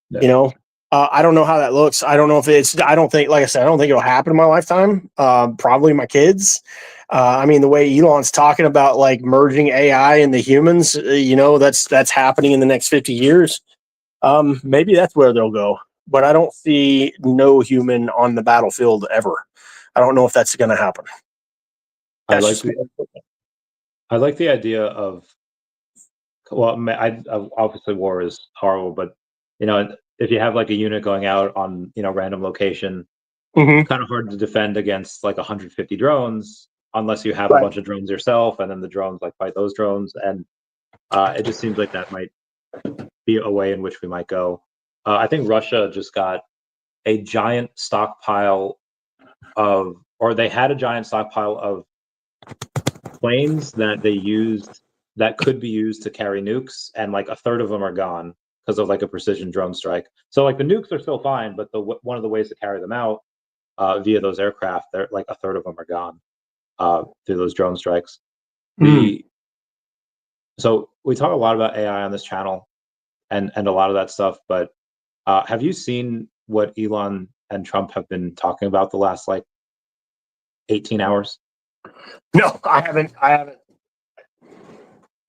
Yeah. I don't know how that looks. I don't know if I don't think, like I said, I don't think it'll happen in my lifetime. Probably my kids. I mean, the way Elon's talking about like merging AI and the humans, that's happening in the next 50 years. Maybe that's where they'll go. But I don't see no human on the battlefield ever. I don't know if that's going to happen. I like the idea of, well, obviously war is horrible, but if you have like a unit going out on random location, kind of hard to defend against like 150 drones unless you have a bunch of drones yourself, and then the drones like fight those drones, and it just seems like that might be a way in which we might go. I think Russia just got a giant stockpile they had a giant stockpile of planes that they used that could be used to carry nukes, and like a third of them are gone because of like a precision drone strike. So like the nukes are still fine, but one of the ways to carry them out via those aircraft, they're like a third of them are gone through those drone strikes. So we talk a lot about AI on this channel and a lot of that stuff, but have you seen what Elon and Trump have been talking about the last like 18 hours? No, I haven't.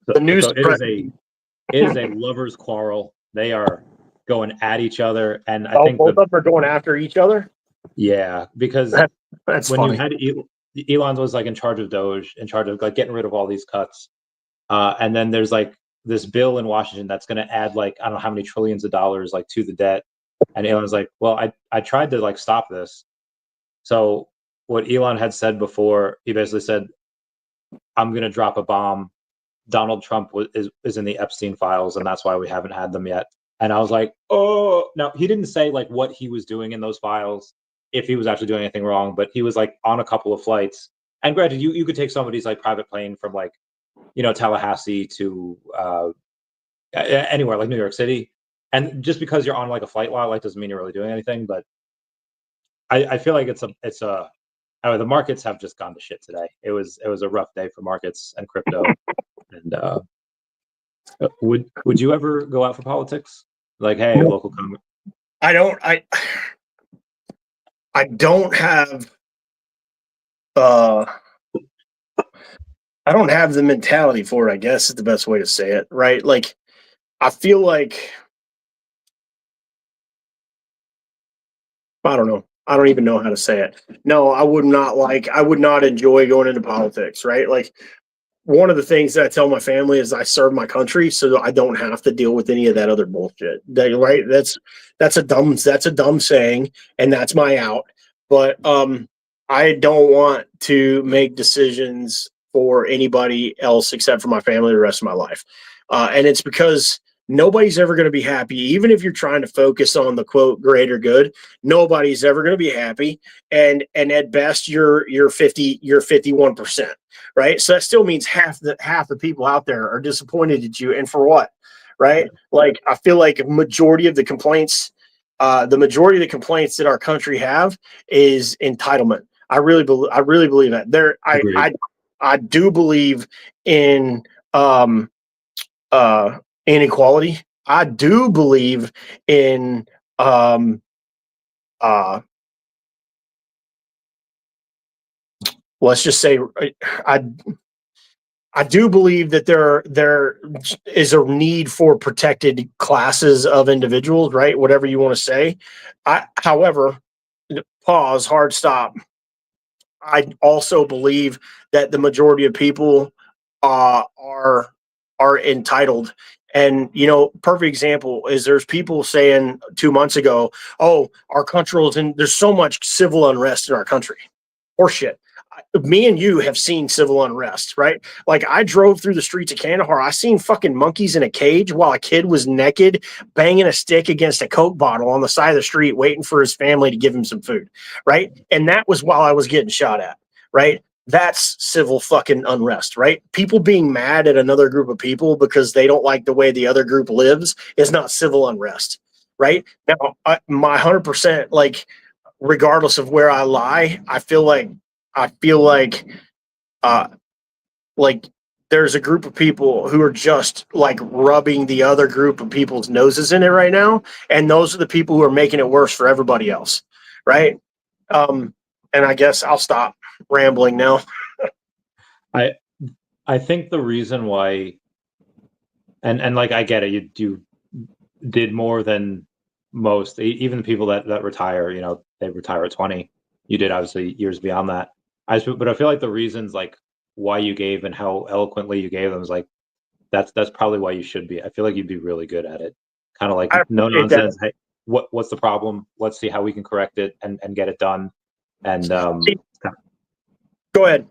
The news. So it is a lover's quarrel. They are going at each other, and I think both of them are going after each other. Yeah, because that's when funny. you had Elon was like in charge of Doge, in charge of like getting rid of all these cuts, and then there's like this bill in Washington that's going to add like I don't know how many trillions of dollars like to the debt, and Elon's like, well, I tried to like stop this. So what Elon had said before, he basically said, I'm going to drop a bomb. Donald Trump is in the Epstein files, and that's why we haven't had them yet. And I was like, oh, no, he didn't say like what he was doing in those files, if he was actually doing anything wrong, but he was like on a couple of flights. And granted, you could take somebody's like private plane from like, Tallahassee to anywhere like New York City. And just because you're on like a flight while, like doesn't mean you're really doing anything. But I feel like the markets have just gone to shit today. It was a rough day for markets and crypto. And would you ever go out for politics? Like, hey, No. Local Congress. I don't have I don't have the mentality for it, I guess is the best way to say it, right? Like, I feel like, I don't know. I don't even know how to say it. No, I would not enjoy going into politics, right? Like, one of the things that I tell my family is I serve my country so I don't have to deal with any of that other bullshit. Right? That's a dumb saying, and that's my out. But I don't want to make decisions for anybody else except for my family the rest of my life. And it's because nobody's ever going to be happy, even if you're trying to focus on the quote greater good. Nobody's ever going to be happy, and at best you're 51%, right? So that still means half the people out there are disappointed at you, and for what, right? Like, I feel like the majority of the complaints that our country have is entitlement. I really believe that. I do believe in inequality. I do believe in let's just say I do believe that there is a need for protected classes of individuals, right? Whatever you want to say. However, pause, hard stop. I also believe that the majority of people are entitled. And, perfect example is there's people saying 2 months ago, oh, our country there's so much civil unrest in our country. Horseshit. Me and you have seen civil unrest, right? Like, I drove through the streets of Kandahar. I seen fucking monkeys in a cage while a kid was naked, banging a stick against a Coke bottle on the side of the street, waiting for his family to give him some food, right? And that was while I was getting shot at, right? That's civil fucking unrest, right? People being mad at another group of people because they don't like the way the other group lives is not civil unrest, right? Now, my 100%, like, regardless of where I lie, I feel like there's a group of people who are just like rubbing the other group of people's noses in it right now, and those are the people who are making it worse for everybody else, right? And I guess I'll stop rambling now. I think the reason why, and like, I get it, you did more than most, even people that retire, they retire at 20. You did obviously years beyond that. But I feel like the reasons, like, why you gave and how eloquently you gave them is like, that's probably why you should be. I feel like you'd be really good at it. Kind of like, no nonsense. Hey, what's the problem? Let's see how we can correct it and get it done. And go ahead.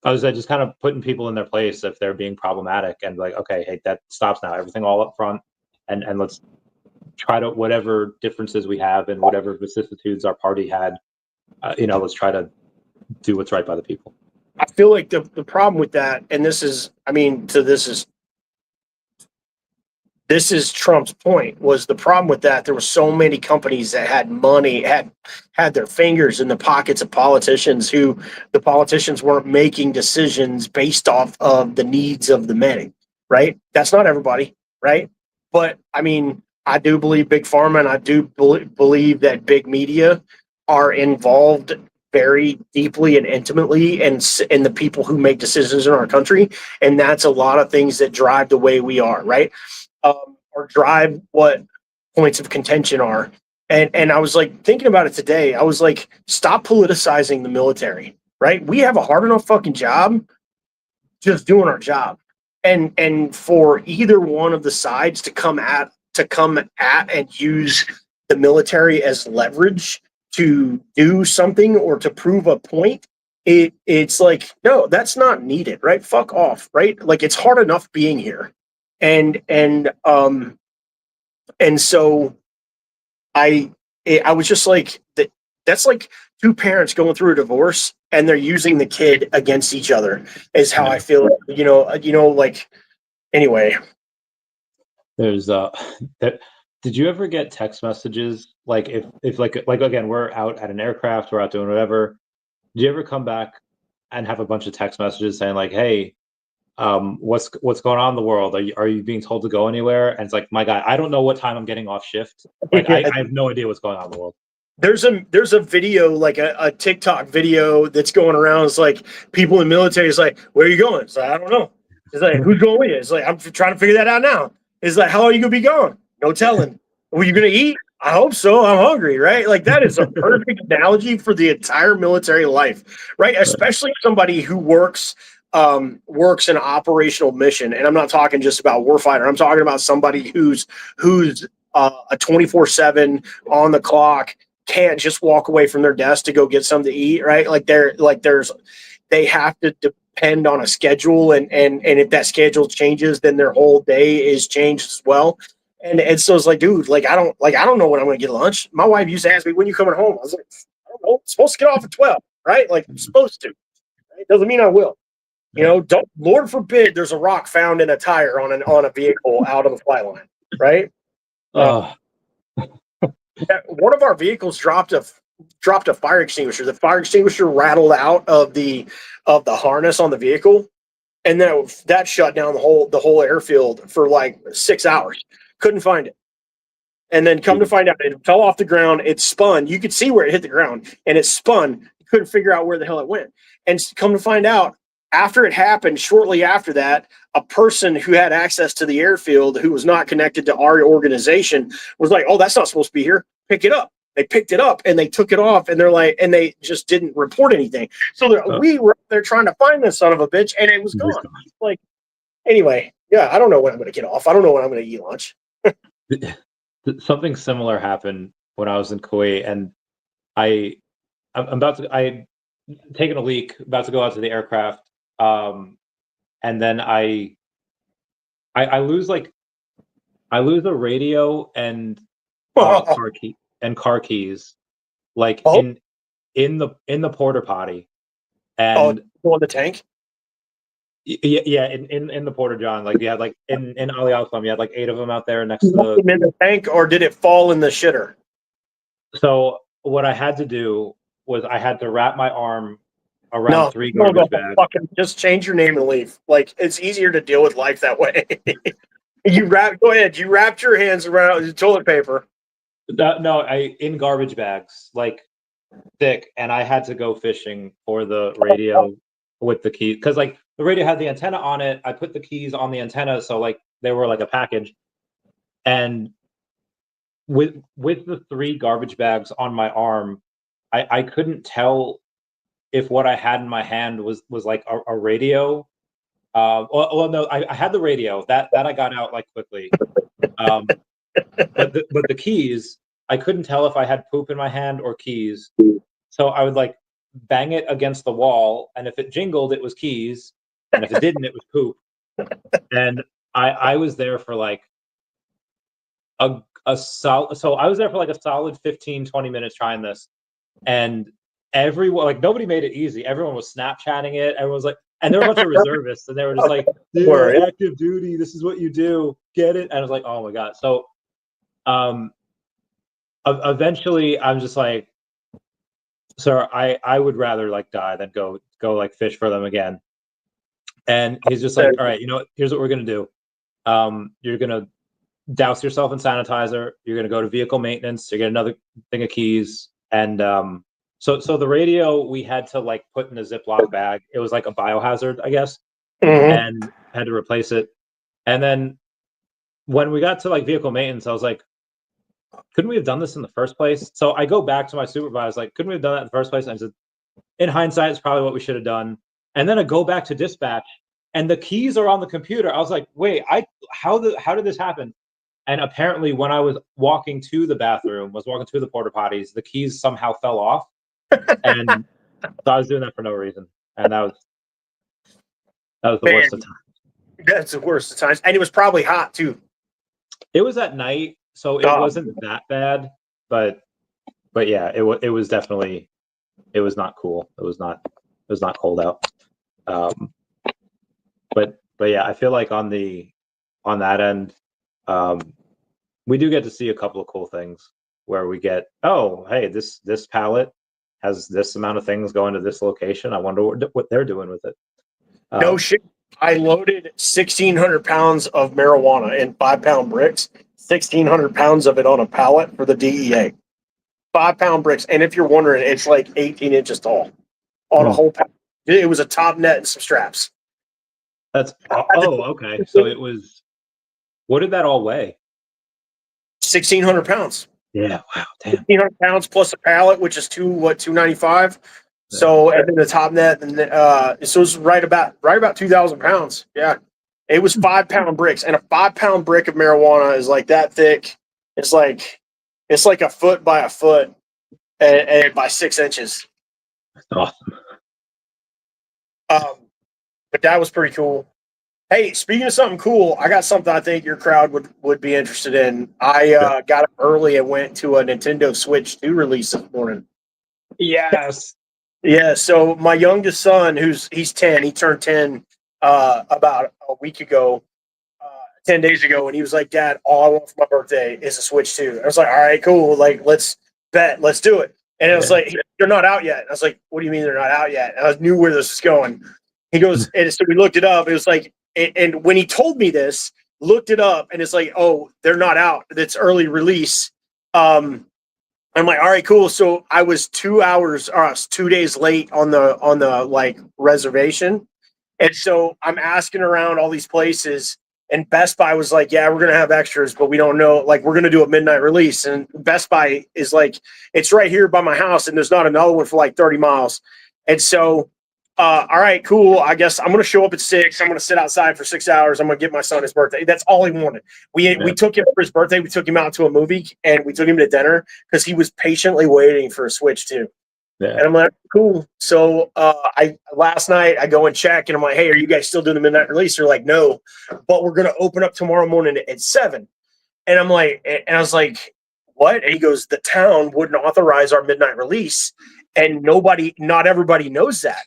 I was just kind of putting people in their place if they're being problematic, and like, okay, hey, that stops now. Everything all up front, and let's try to, whatever differences we have and whatever vicissitudes our party had, let's try to do what's right by the people. I feel like the problem with that, and this is Trump's point, was the problem with that. There were so many companies that had money, had their fingers in the pockets of politicians, who the politicians weren't making decisions based off of the needs of the many, right? That's not everybody, right? But I mean, I do believe big pharma, and I do believe that big media are involved very deeply and intimately in the people who make decisions in our country. And that's a lot of things that drive the way we are, right? Or drive what points of contention are. And I was like thinking about it today. I was like, stop politicizing the military, right? We have a hard enough fucking job just doing our job. And for either one of the sides to come at and use the military as leverage to do something or to prove a point, it's like, no, that's not needed, right? Fuck off, right? Like, it's hard enough being here. And so I was just like, that's like two parents going through a divorce and they're using the kid against each other, is how I feel, like, anyway. There's did you ever get text messages, like, if like again, we're out at an aircraft, we're out doing whatever, do you ever come back and have a bunch of text messages saying like, hey, what's going on in the world? Are you being told to go anywhere? And it's like, my guy, I don't know what time I'm getting off shift. Like, I have no idea what's going on in the world. There's a video, like a TikTok video that's going around. It's like people in the military is like, where are you going? It's like, I don't know. It's like, who's going with you? It's like, I'm trying to figure that out now. It's like, how are you gonna be going? No telling. Were you gonna eat? I hope so. I'm hungry, right? Like that is a perfect analogy for the entire military life, right? Especially somebody who works an operational mission. And I'm not talking just about warfighter. I'm talking about somebody who's a 24/7 on the clock, can't just walk away from their desk to go get something to eat, right? They have to depend on a schedule, and if that schedule changes, then their whole day is changed as well. And so it's like, dude, I don't know when I'm going to get lunch. My wife used to ask me, when you coming home? I was like, I don't know. I'm supposed to get off at 12, right? Like I'm supposed to. Right? Doesn't mean I will. Don't, Lord forbid, there's a rock found in a tire on a vehicle out of the flight line, right? One of our vehicles dropped a fire extinguisher. The fire extinguisher rattled out of the harness on the vehicle, and then that shut down the whole airfield for like 6 hours. Couldn't find it. And then come to find out, it fell off the ground. It spun. You could see where it hit the ground, and it spun. You couldn't figure out where the hell it went. And come to find out, after it happened, shortly after that, a person who had access to the airfield, who was not connected to our organization, was like, "Oh, that's not supposed to be here. Pick it up." They picked it up and they took it off, and and they just didn't report anything. So we were there trying to find this son of a bitch, and it was gone. Like, anyway, yeah, I don't know when I'm going to get off. I don't know when I'm going to eat lunch. Something similar happened when I was in Kuwait, and I taken a leak, about to go out to the aircraft, and then I lose a radio and car keys, like in the porta potty, and on the tank. Yeah, in the porta john, like you had like in Ali Al-Islam, you had like 8 of them out there next to them in the tank, or did it fall in the shitter? So what I had to do was I had to wrap my arm around 3 garbage bags. Just change your name and leave. Like, it's easier to deal with life that way. You wrapped your hands around the toilet paper. No, in garbage bags, like thick, and I had to go fishing for the radio with the keys, because like the radio had the antenna on it. I put the keys on the antenna, so like they were like a package. And with the 3 garbage bags on my arm, I couldn't tell if what I had in my hand was like a radio. No, I had the radio that I got out like quickly. But the keys, I couldn't tell if I had poop in my hand or keys. So I would like bang it against the wall, and if it jingled, it was keys, and if it didn't, it was poop. And I was there for like a solid, so I was there for like a solid 15-20 minutes trying this, and everyone, like, nobody made it easy. Everyone was Snapchatting it. Everyone was like, and there were a bunch of reservists, and they were just like, "Dude, active duty, this is what you do, get it." And I was like, oh my god. So eventually I'm just like, "Sir, I would rather like die than go like fish for them again." And he's just like, "All right, here's what we're gonna do. You're gonna douse yourself in sanitizer. You're gonna go to vehicle maintenance. You get another thing of keys." And so the radio we had to like put in a Ziploc bag. It was like a biohazard, I guess, and had to replace it. And then when we got to like vehicle maintenance, I was like, couldn't we have done this in the first place? So I go back to my supervisor, like, couldn't we have done that in the first place? And I said, in hindsight, it's probably what we should have done. And then I go back to dispatch, and the keys are on the computer. I was like, wait, how did this happen? And apparently, when I was walking to the bathroom, walking to the porta potties, the keys somehow fell off, and so I was doing that for no reason. And that was the worst of times. That's the worst of times, and it was probably hot too. It was at night, so it wasn't that bad, but yeah, it was definitely, it was not cool. It was not cold out. But yeah, I feel like on that end, we do get to see a couple of cool things where we get, oh, hey, this pallet has this amount of things going to this location. I wonder what they're doing with it. No shit. I loaded 1,600 pounds of marijuana in 5-pound bricks, 1,600 pounds of it on a pallet for the DEA. 5-pound bricks. And if you're wondering, it's like 18 inches tall on a whole pound. It was a top net and some straps. That's okay. So it was. What did that all weigh? 1,600 pounds. Yeah. Wow. Damn. 1,600 pounds plus a pallet, which is 295. Yeah. So and then the top net, and so it's right about 2,000 pounds. Yeah, it was 5-pound bricks, and a 5-pound brick of marijuana is like that thick. It's like a foot by a foot, and by 6 inches. That's awesome. But that was pretty cool. Hey, speaking of something cool, I got something I think your crowd would be interested in. I got up early and went to a Nintendo Switch 2 release this morning. Yes. Yeah, so my youngest son, he's 10, he turned 10 about a week ago, 10 days ago, and he was like, Dad, all I want for my birthday is a Switch 2. I was like, all right, cool, like, let's do it. And it was like, they're not out yet. I was like, what do you mean they're not out yet? And I knew where this was going. He goes, and so we looked it up. It was like, and when he told me this, looked it up, and it's like, oh, they're not out. That's early release. I'm like, all right, cool. So I was 2 days late on the like reservation. And so I'm asking around all these places, and Best Buy was like, yeah, we're going to have extras, but we don't know, like, we're going to do a midnight release. And Best Buy is like, it's right here by my house, and there's not another one for like 30 miles. And so, all right, cool. I guess I'm going to show up at 6. I'm going to sit outside for 6 hours. I'm going to get my son his birthday. That's all he wanted. We took him for his birthday. We took him out to a movie, and we took him to dinner because he was patiently waiting for a Switch 2. Yeah. And I'm like, cool. So last night I go and check, and I'm like, hey, are you guys still doing the midnight release? They're like, no, but we're going to open up tomorrow morning at 7. And I'm like, and I was like, what? And he goes, the town wouldn't authorize our midnight release, and not everybody knows that.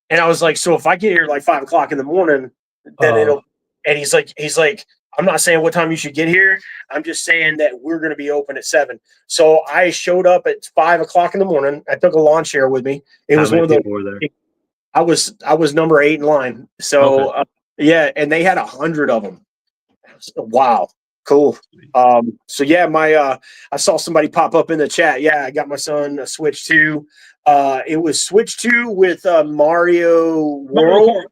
And I was like, so if I get here like 5 o'clock in the morning, then it'll. And he's like, I'm not saying what time you should get here. I'm just saying that we're going to be open at 7. So I showed up at 5 o'clock in the morning. I took a lawn chair with me. It was one of the. I was number 8 in line. So yeah, and they had 100 of them. Wow, cool. So yeah, I saw somebody pop up in the chat. Yeah, I got my son a Switch 2. It was Switch 2 with Mario World.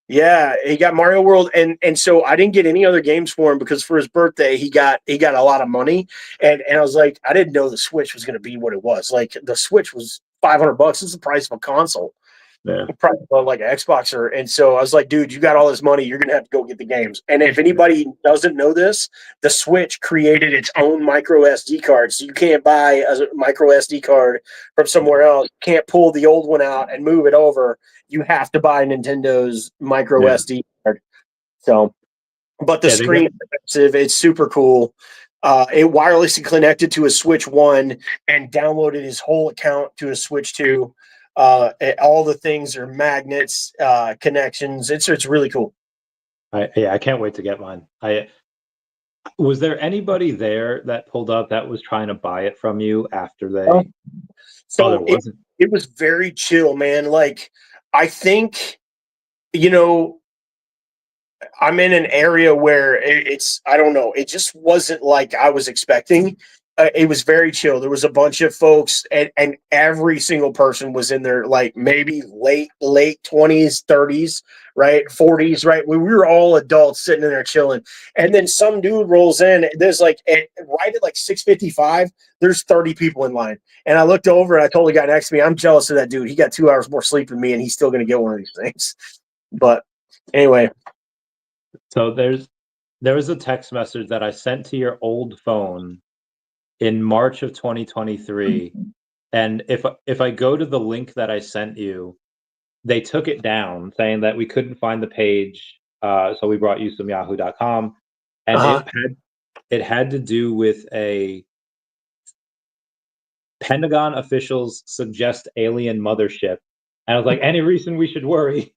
Yeah, he got Mario World, and so I didn't get any other games for him because for his birthday he got a lot of money, and I was like, I didn't know the Switch was going to be what it was. Like the Switch was $500. It's the price of a console. Yeah, probably like an Xbox, and so I was like, dude, you got all this money, you're gonna have to go get the games. And if anybody doesn't know this, the Switch created its own micro SD card, so you can't buy a micro SD card from somewhere else. You can't pull the old one out and move it over. You have to buy Nintendo's micro SD card. So, but the screen is expensive. It's super cool. It wirelessly connected to a Switch 1 and downloaded his whole account to a Switch 2. All the things are magnets, connections. It's really cool. I can't wait to get mine. Was there anybody there that pulled up that was trying to buy it from you after they? So it was very chill, man. Like I think, I'm in an area where I don't know. It just wasn't like I was expecting. It was very chill. There was a bunch of folks, and every single person was in their like maybe late 20s, 30s, right, 40s, right. We were all adults sitting in there chilling, and then some dude rolls in. There's like right at like 6:55. There's 30 people in line, and I looked over and I told the guy next to me, I'm jealous of that dude. He got 2 hours more sleep than me, and he's still going to get one of these things. But anyway, so there was a text message that I sent to your old phone in March of 2023, and if I go to the link that I sent you, they took it down saying that we couldn't find the page, so we brought you some yahoo.com, and it had to do with a Pentagon officials suggest alien mothership, and I was like, any reason we should worry?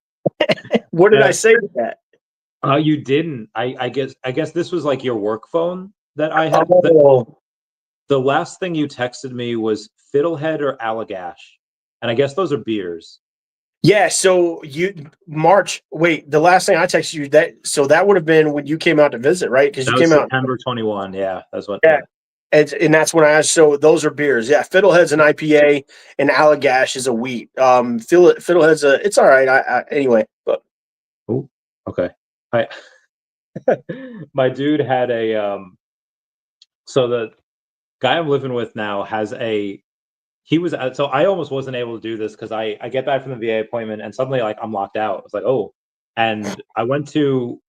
What did I say to that? You didn't. I guess this was like your work phone that I had. The last thing you texted me was Fiddlehead or Allagash, and I guess those are beers. Yeah. So the last thing I texted you that would have been when you came out to visit, right? Because you came out September 21. Yeah, that's what. Yeah. and that's when I asked. So those are beers. Yeah, Fiddlehead's an IPA, and Allagash is a wheat. Fiddlehead's it's all right. Anyway, but Ooh, okay. I my dude had a so the guy I'm living with now has a he was so I almost wasn't able to do this because I get back from the VA appointment and suddenly like I'm locked out. It's like, oh, and I went to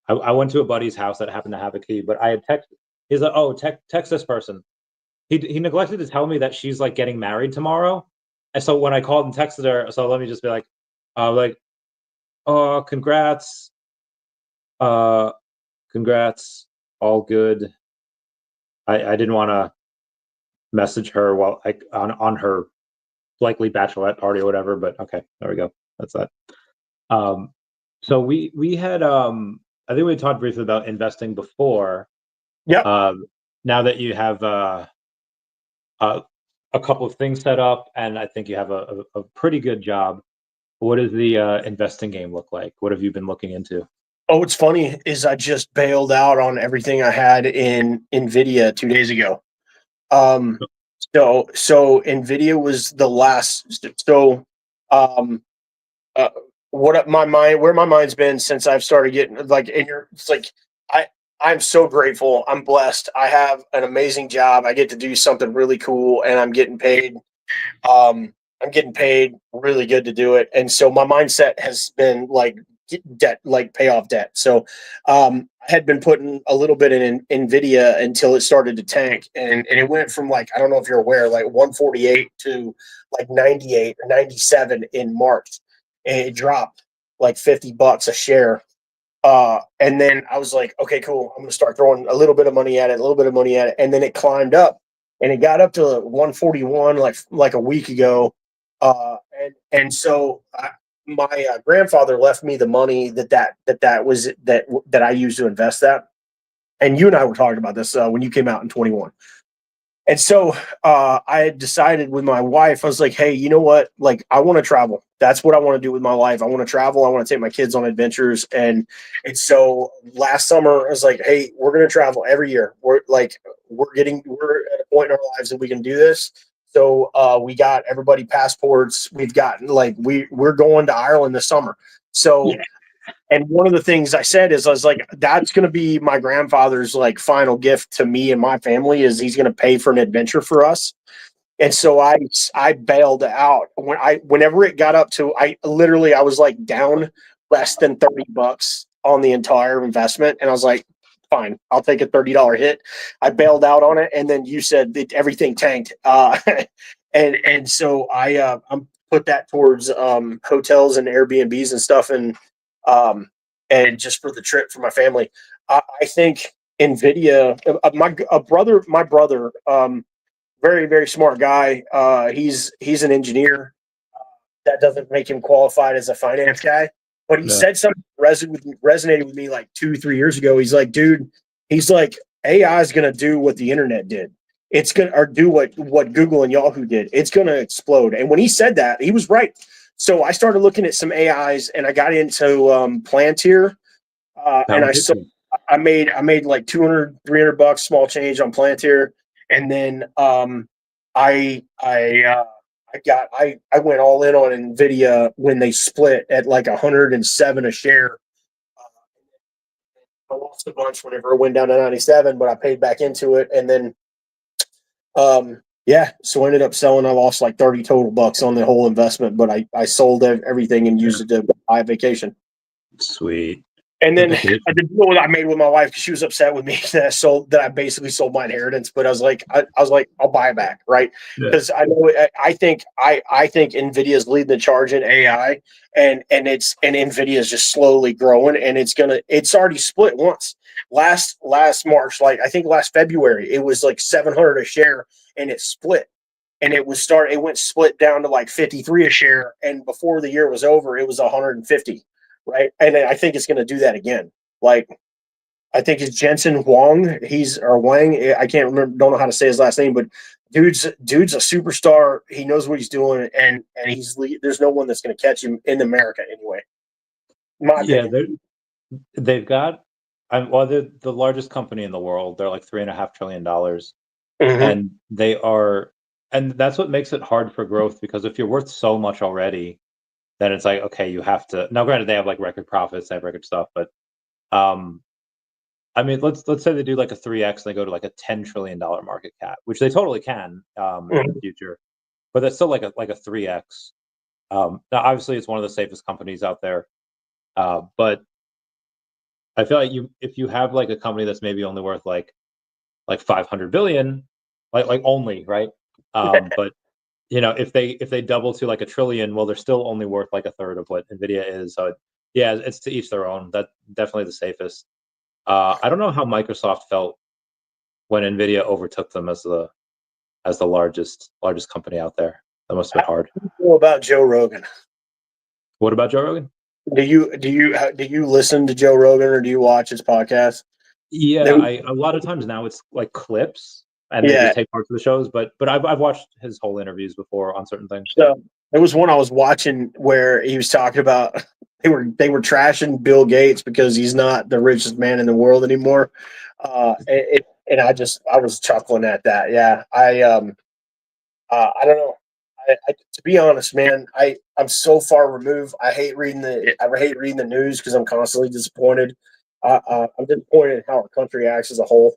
a buddy's house that happened to have a key, but I had texted. He's like, oh, text this person. He neglected to tell me that she's like getting married tomorrow, and so when I called and texted her, so let me just be like, oh, congrats, congrats, all good. I didn't want to message her while like on her likely bachelorette party or whatever, but okay, there we go. That's that. So we had I think we talked briefly about investing before. yeah. Now that you have a couple of things set up, and I think you have a pretty good job. What does the investing game look like? What have you been looking into? Oh, what's funny is I just bailed out on everything I had in NVIDIA 2 days ago. So NVIDIA was the last. So, where my mind's been since I've started getting like it's like I'm so grateful. I'm blessed. I have an amazing job. I get to do something really cool, and I'm getting paid. I'm getting paid really good to do it, and so my mindset has been like debt, like pay off debt. So I had been putting a little bit in NVIDIA until it started to tank, and it went from like, I don't know if you're aware, like 148 to like 98 or 97 in March, and it dropped like $50 a share. And then I was like, okay, cool. I'm gonna start throwing a little bit of money at it, and then it climbed up, and it got up to 141 like a week ago. And so my grandfather left me the money that I used to invest that. And you and I were talking about this when you came out in 21. And so I had decided with my wife, I was like, hey, you know what? Like, I want to travel. That's what I want to do with my life. I want to travel. I want to take my kids on adventures. And so last summer, I was like, hey, we're going to travel every year. We're at a point in our lives that we can do this. So we got everybody passports. We've gotten like, we're going to Ireland this summer. So, yeah. And one of the things I said is, I was like, that's going to be my grandfather's like final gift to me and my family, is he's going to pay for an adventure for us. And so I bailed out whenever it got up to, I was like down less than $30 on the entire investment. And I was like, fine, I'll take a $30 hit. I bailed out on it. And then you said that everything tanked. And so I'm put that towards hotels and Airbnbs and stuff. And just for the trip for my family. I think NVIDIA, my brother, very, very smart guy. He's an engineer. That doesn't make him qualified as a finance guy, but he said something resonated with me like 2-3 years ago. He's like, dude, AI is going to do what the internet did. It's going to do what Google and Yahoo did. It's going to explode. And when he said that, he was right. So I started looking at some AIs, and I got into Palantir, and I made like $200-$300 small change on Palantir, and then I went all in on NVIDIA when they split at like 107 a share. I lost a bunch whenever it went down to 97, but I paid back into it, and then so I ended up selling. I lost like 30 total bucks on the whole investment, but I sold everything and used it to buy a vacation. Sweet. And then the deal that I made with my wife, because she was upset with me that I basically sold my inheritance, but I was like, I'll buy it back, right? Because I think NVIDIA is leading the charge in AI, and NVIDIA is just slowly growing, and it's already split once. Last March, like I think last February, it was like 700 a share, and it split, and it went split down to like 53 a share, and before the year was over, it was 150. Right. And I think it's going to do that again. Like, I think it's Jensen Huang. Wang. I can't remember. Don't know how to say his last name, but dude's a superstar. He knows what he's doing. And there's no one that's going to catch him in America anyway. They've got, they're the largest company in the world. They're like $3.5 trillion. and they are, and that's what makes it hard for growth, because if you're worth so much already, then it's like, okay, you have to, now granted they have like record profits, they have record stuff, but I mean, let's say they do like a 3x and they go to like a $10 trillion market cap, which they totally can in the future, but that's still like a 3x. Now obviously it's one of the safest companies out there, but I feel like if you have like a company that's maybe only worth like 500 billion, like only, right? But you know, if they double to like a trillion, well, they're still only worth like a third of what Nvidia is. So yeah, it's to each their own. That's definitely the safest. I don't know how Microsoft felt when Nvidia overtook them as the largest company out there. That must have been hard. What about Joe Rogan? What about Joe Rogan? Do you listen to Joe Rogan, or do you watch his podcast? Yeah, a lot of times now it's like clips, and they just take parts of the shows. But I've watched his whole interviews before on certain things. So there was one I was watching where he was talking about they were trashing Bill Gates because he's not the richest man in the world anymore. And I was chuckling at that. Yeah, I don't know. To be honest, man, I'm so far removed. I hate reading the news because I'm constantly disappointed. I'm disappointed in how our country acts as a whole,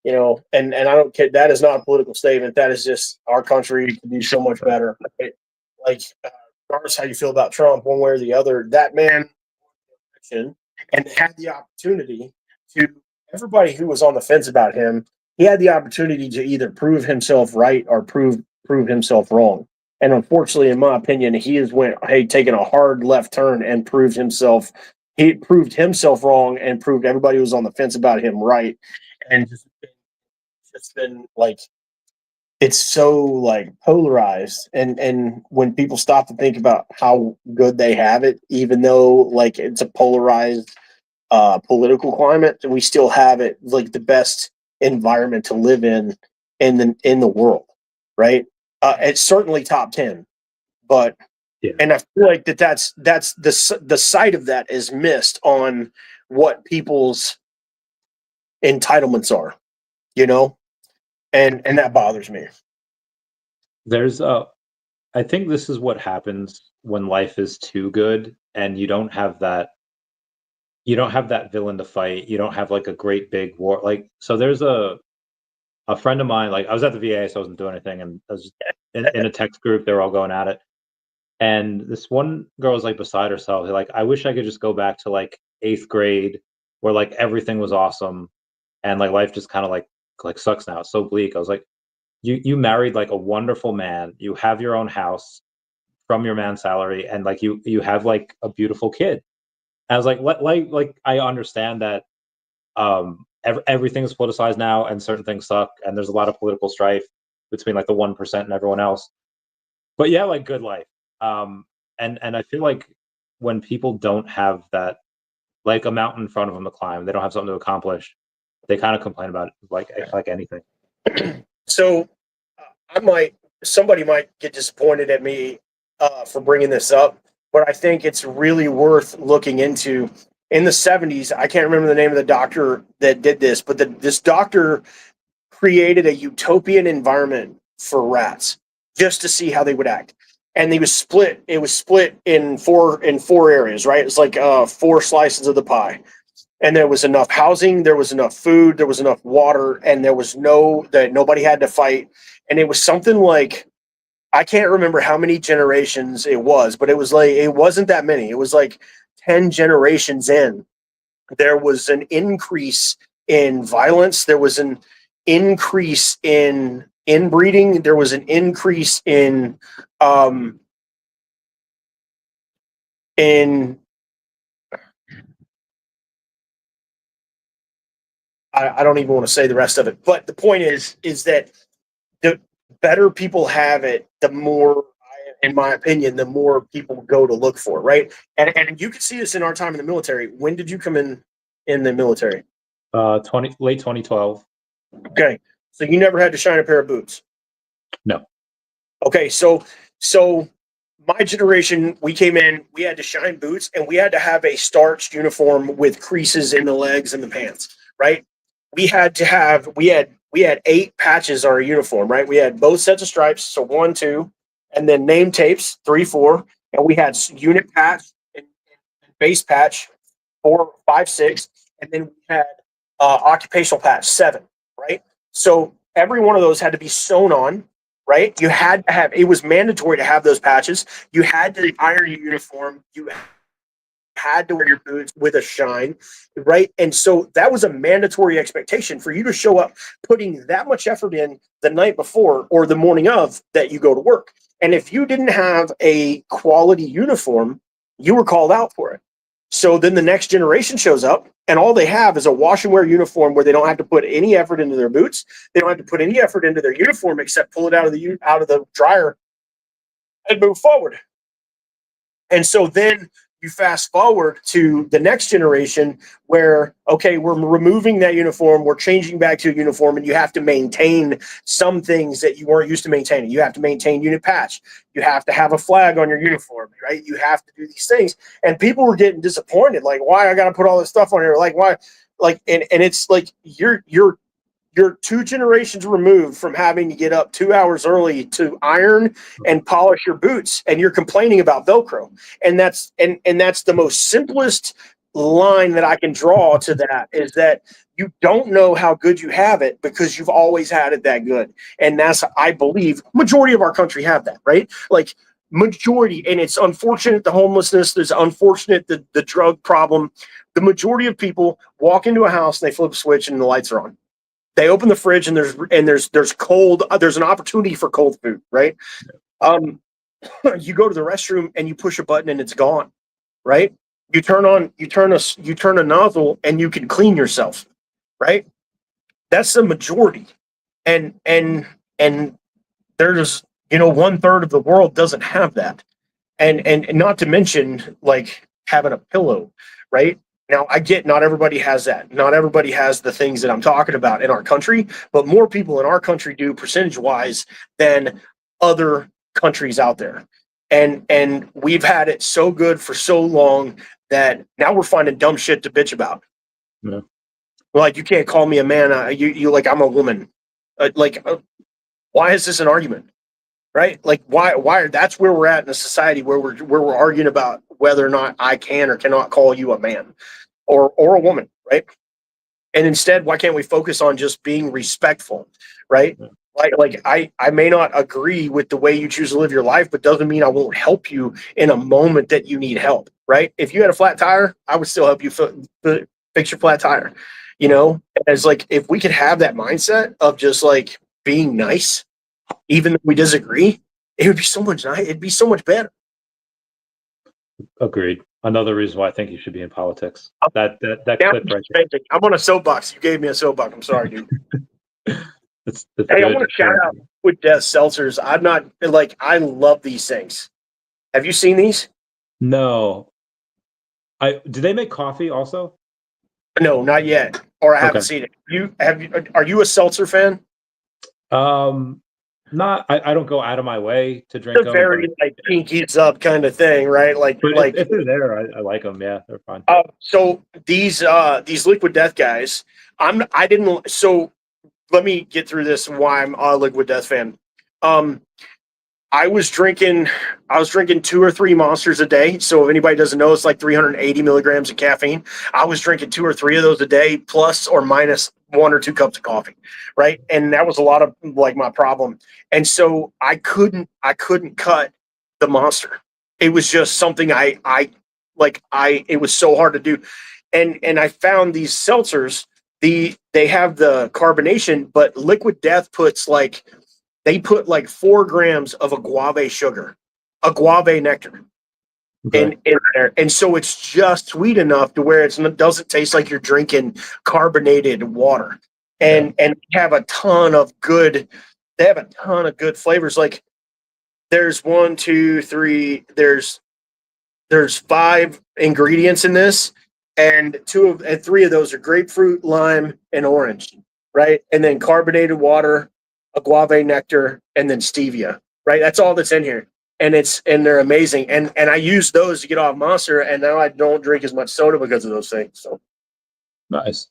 you know. And I don't care. That is not a political statement. That is just our country can do so much better. Like, regardless how you feel about Trump, one way or the other, that man, and had the opportunity to. Everybody who was on the fence about him, he had the opportunity to either prove himself right or prove himself wrong. And unfortunately, in my opinion, he has taken a hard left turn and proved himself. He proved himself wrong and proved everybody who was on the fence about him right. And just been like, it's so like polarized. And when people stop to think about how good they have it, even though like it's a polarized political climate, we still have it like the best environment to live in the world, right? It's certainly top 10, but and I feel like that's the side of that is missed on what people's entitlements are, you know, and that bothers me. There's I think this is what happens when life is too good and you don't have that villain to fight. You don't have like a great big war. Like, so there's a friend of mine, like I was at the VA, so I wasn't doing anything, and I was just in a text group, they were all going at it. And this one girl was like beside herself. Like, I wish I could just go back to like 8th grade where like everything was awesome and like life just kind of like sucks now. It's so bleak. I was like, you married like a wonderful man. You have your own house from your man's salary, and like you have like a beautiful kid. And I was like I understand that everything is politicized now and certain things suck and there's a lot of political strife between like the 1% and everyone else. But yeah, like good life. And I feel like when people don't have that, like a mountain in front of them to climb, they don't have something to accomplish, they kind of complain about it like anything. So somebody might get disappointed at me for bringing this up, but I think it's really worth looking into. In the 70s, I can't remember the name of the doctor that did this, but this doctor created a utopian environment for rats just to see how they would act. And it was split in four areas, right? It's like 4 slices of the pie. And there was enough housing, there was enough food, there was enough water, and there was nobody had to fight. And it was something like, I can't remember how many generations it was, but it was like, it wasn't that many. It was like 10 generations in. There was an increase in violence. There was an increase in inbreeding. There was an increase in I don't even want to say the rest of it. But the point is that the better people have it, the more, in my opinion, the more people go to look for, right? And you can see this in our time in the military. When did you come in the military? Late 2012. Okay, so you never had to shine a pair of boots? No. Okay, so my generation, we came in, we had to shine boots, and we had to have a starched uniform with creases in the legs and the pants, right? We had we had 8 patches on our uniform, right? We had both sets of stripes, so 1, 2, and then name tapes, 3, 4, and we had unit patch and base patch, 4, 5, 6, and then we had occupational patch, 7, right? So every one of those had to be sewn on, right? You had to have, it was mandatory to have those patches. You had to iron your uniform. You had to wear your boots with a shine, right? And so that was a mandatory expectation for you to show up putting that much effort in the night before or the morning of that you go to work. And if you didn't have a quality uniform, you were called out for it. So then the next generation shows up and all they have is a wash and wear uniform where they don't have to put any effort into their boots. They don't have to put any effort into their uniform except pull it out of the dryer and move forward. And so then you fast forward to the next generation where, okay, we're removing that uniform, we're changing back to a uniform, and you have to maintain some things that you weren't used to maintaining. You have to maintain unit patch. You have to have a flag on your uniform, right? You have to do these things. And people were getting disappointed, like, why I got to put all this stuff on here? Like, why? Like, and it's like you're 2 generations removed from having to get up 2 hours early to iron and polish your boots, and you're complaining about Velcro. And that's the most simplest line that I can draw to that is that you don't know how good you have it because you've always had it that good. And that's, I believe, majority of our country have that, right? Like majority, and it's unfortunate the homelessness, there's unfortunate the drug problem. The majority of people walk into a house and they flip a switch and the lights are on. They open the fridge and there's cold. There's an opportunity for cold food, right? You go to the restroom and you push a button and it's gone, right? You turn a nozzle and you can clean yourself, right? That's the majority, and there's 1/3 of the world doesn't have that, and not to mention like having a pillow, right? Now, I get not everybody has that. Not everybody has the things that I'm talking about in our country, but more people in our country do percentage-wise than other countries out there. And we've had it so good for so long that now we're finding dumb shit to bitch about. Yeah. Like, you can't call me a man. You like, I'm a woman. Why is this an argument? Right? Like, why? That's where we're at in a society where we're arguing about whether or not I can or cannot call you a man or a woman, right? And instead, why can't we focus on just being respectful, right? Yeah. Like I may not agree with the way you choose to live your life, but doesn't mean I won't help you in a moment that you need help, right? If you had a flat tire, I would still help you fix your flat tire, As like, if we could have that mindset of just like being nice, even if we disagree, it would be so much nice. It'd be so much better. Agreed. Another reason why I think you should be in politics. That clip right there. I'm on a soapbox. You gave me a soapbox. I'm sorry, dude. That's hey, I want to shout out with DEVVE seltzers. I'm not like, I love these things. Have you seen these? No. Do they make coffee also? No, not yet. Or I haven't seen it. Are you a seltzer fan? Not. I don't go out of my way to drink them. Very like pinkies up kind of thing, right? Like, if they're there, I like them. Yeah, they're fun. So these Liquid Death guys, So let me get through this and why I'm a Liquid Death fan. I was drinking 2 or 3 Monsters a day. So if anybody doesn't know, it's like 380 milligrams of caffeine. I was drinking 2 or 3 of those a day, plus or minus 1 or 2 cups of coffee, right? And that was a lot of like my problem. And so I couldn't cut the Monster. It was just something it was so hard to do. And I found these seltzers, they have the carbonation, but Liquid Death they put like 4 grams of agave sugar, agave nectar in there. And so it's just sweet enough to where it doesn't taste like you're drinking carbonated water. And they have a ton of good flavors. Like there's 1, 2, 3, there's 5 ingredients in this, and 3 of those are grapefruit, lime, and orange, right? And then carbonated water, agave nectar, and then stevia, right? That's all that's in here. And they're amazing. And I use those to get off Monster, and now I don't drink as much soda because of those things. So nice.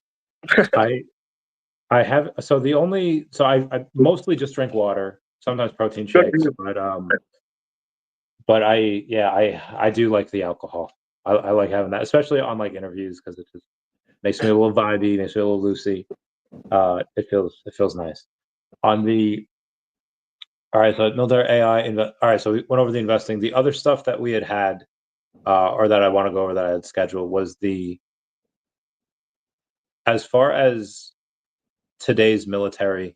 I I have. So I mostly just drink water. Sometimes protein shakes, but I do like the alcohol. I like having that, especially on like interviews, because it just makes me a little vibey, makes me a little loosey. It feels nice. On the All right, so military AI. All right, so we went over the investing. The other stuff that we had, or that I want to go over that I had scheduled was as far as today's military.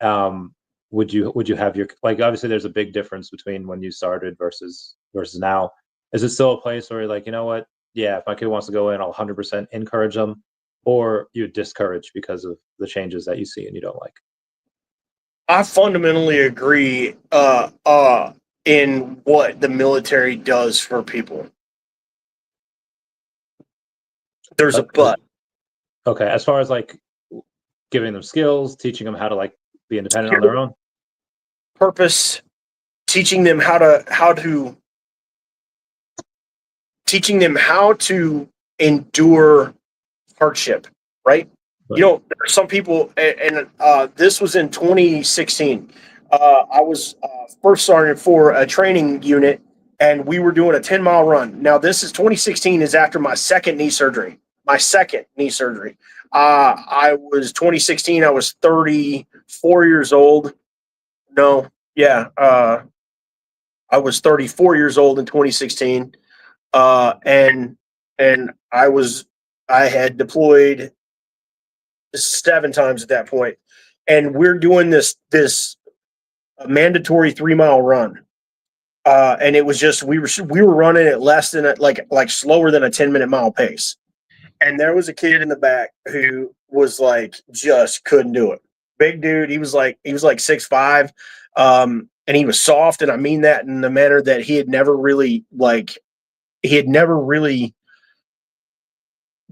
Would you have your, like, obviously there's a big difference between when you started versus now. Is it still a place where you're like, you know what? Yeah, if my kid wants to go in, I'll 100% encourage them, or you discourage because of the changes that you see and you don't like? I fundamentally agree in what the military does for people. There's a but. Okay, as far as like giving them skills, teaching them how to like be independent on their own. Purpose, teaching them how to endure hardship, right? You know, there are some people, and this was in 2016. I was first sergeant for a training unit, and we were doing a 10-mile run. Now, this is 2016 is after my second knee surgery. I was 2016. I was 34 years old. No, yeah. I was 34 years old in 2016. And I had deployed 7 times at that point, and we're doing this mandatory 3-mile run, and it was just we were running at less than like slower than a 10-minute mile pace, and there was a kid in the back who was like just couldn't do it. Big dude, he was like 6'5", and he was soft, and I mean that in the manner that he had never really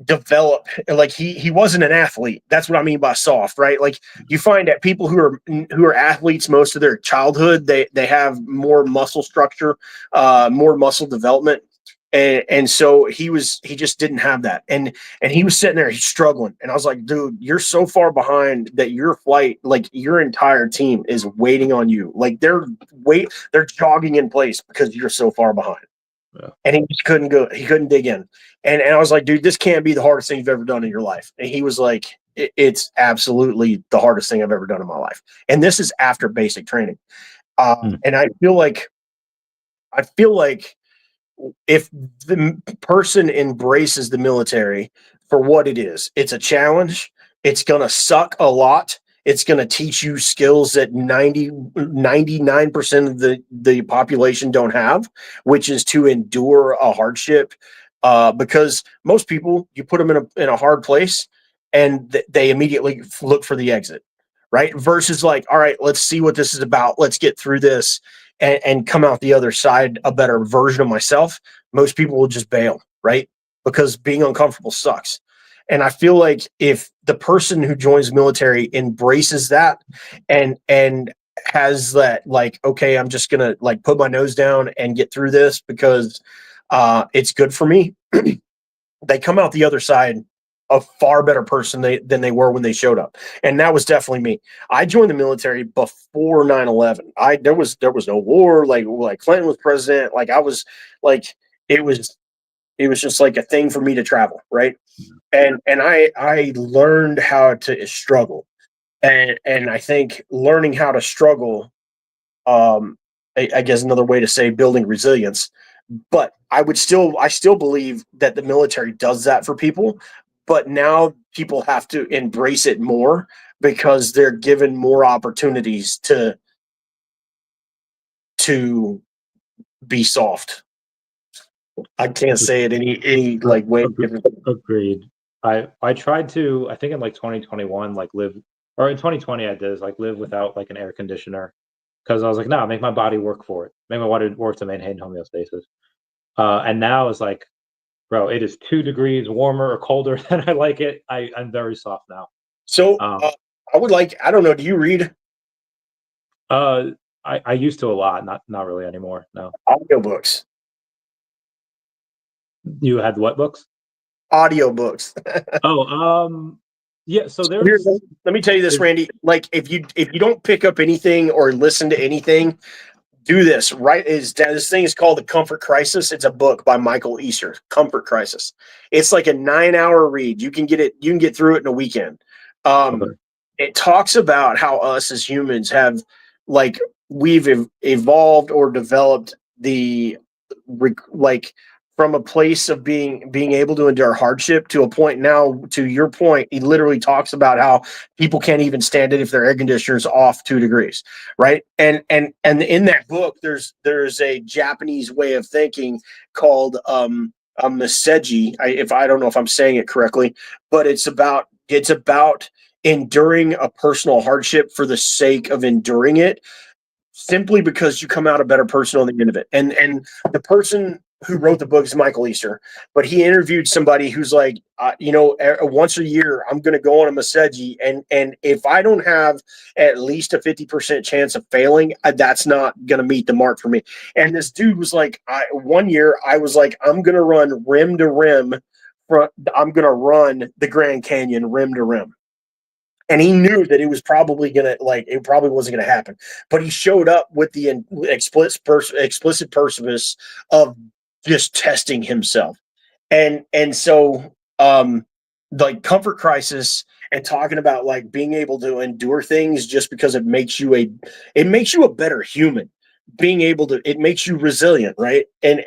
develop, like he wasn't an athlete. That's what I mean by soft, right? Like you find that people who are athletes most of their childhood, they have more muscle structure, more muscle development, and so he just didn't have that, and he was sitting there, he's struggling, and I was like, dude, you're so far behind that your flight, like your entire team is waiting on you, like they're jogging in place because you're so far behind. Yeah. And he just couldn't go. He couldn't dig in. And I was like, dude, this can't be the hardest thing you've ever done in your life. And he was like, it's absolutely the hardest thing I've ever done in my life. And this is after basic training. And I feel like if the person embraces the military for what it is, it's a challenge. It's going to suck a lot. It's going to teach you skills that 99% of the population don't have, which is to endure a hardship. Because most people, you put them in a hard place and they immediately look for the exit, right? Versus like, all right, let's see what this is about. Let's get through this and come out the other side a better version of myself. Most people will just bail, right? Because being uncomfortable sucks. And I feel like if the person who joins the military embraces that and has that, like, okay, I'm just going to like put my nose down and get through this because it's good for me, they come out the other side a far better person than they were when they showed up. And that was definitely me. I joined the military before 9/11. There was no war, like Clinton was president. Like I was like, it was just like a thing for me to travel, right? And I learned how to struggle, and I think learning how to struggle, I guess another way to say building resilience. But I still believe that the military does that for people, but now people have to embrace it more because they're given more opportunities to be soft. I can't say it any like way different. Agreed. I tried to, I think in like 2021, like live, or in 2020 I did, is like live without like an air conditioner, because I was like, no, make my body work for it. Make my body work to maintain homeostasis. And now it's like, bro, it is 2 degrees warmer or colder than I like it. I'm very soft now. So I would like, I don't know, do you read? I used to a lot, not really anymore. No. Audiobooks. You had what books? Audiobooks. Oh, Yeah, so there's. Let me tell you this, Randy. Like, if you don't pick up anything or listen to anything, do this. Right? This thing is called The Comfort Crisis. It's a book by Michael Easter. Comfort Crisis. It's like a 9-hour read. You can get it. You can get through it in a weekend. It talks about how us as humans have, like, we've evolved or developed from a place of being able to endure hardship to a point now, to your point, he literally talks about how people can't even stand it if their air conditioner's off 2 degrees, right? And in that book, there's a Japanese way of thinking called Meseji. I don't know if I'm saying it correctly, but it's about enduring a personal hardship for the sake of enduring it, simply because you come out a better person on the end of it. And the person who wrote the book is Michael Easter, but he interviewed somebody who's like, once a year, I'm going to go on a Meseji, and if I don't have at least a 50% chance of failing, that's not going to meet the mark for me. And this dude was like, one year I was like, I'm going to run rim to rim. I'm going to run the Grand Canyon rim to rim. And he knew that it was probably it probably wasn't gonna happen, but he showed up with the explicit purpose of just testing himself, and so like Comfort Crisis and talking about like being able to endure things just because it makes you a better human. Being able to, it makes you resilient, right? And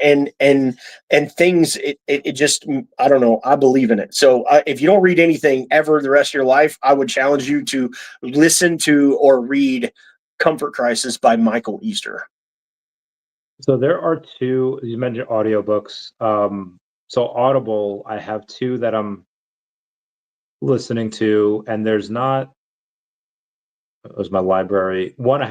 things, it just, I don't know, I believe in it. So if you don't read anything ever the rest of your life, I would challenge you to listen to or read Comfort Crisis by Michael Easter. So there are 2, you mentioned audiobooks. So Audible, I have 2 that I'm listening to, and there's not, it was my library. One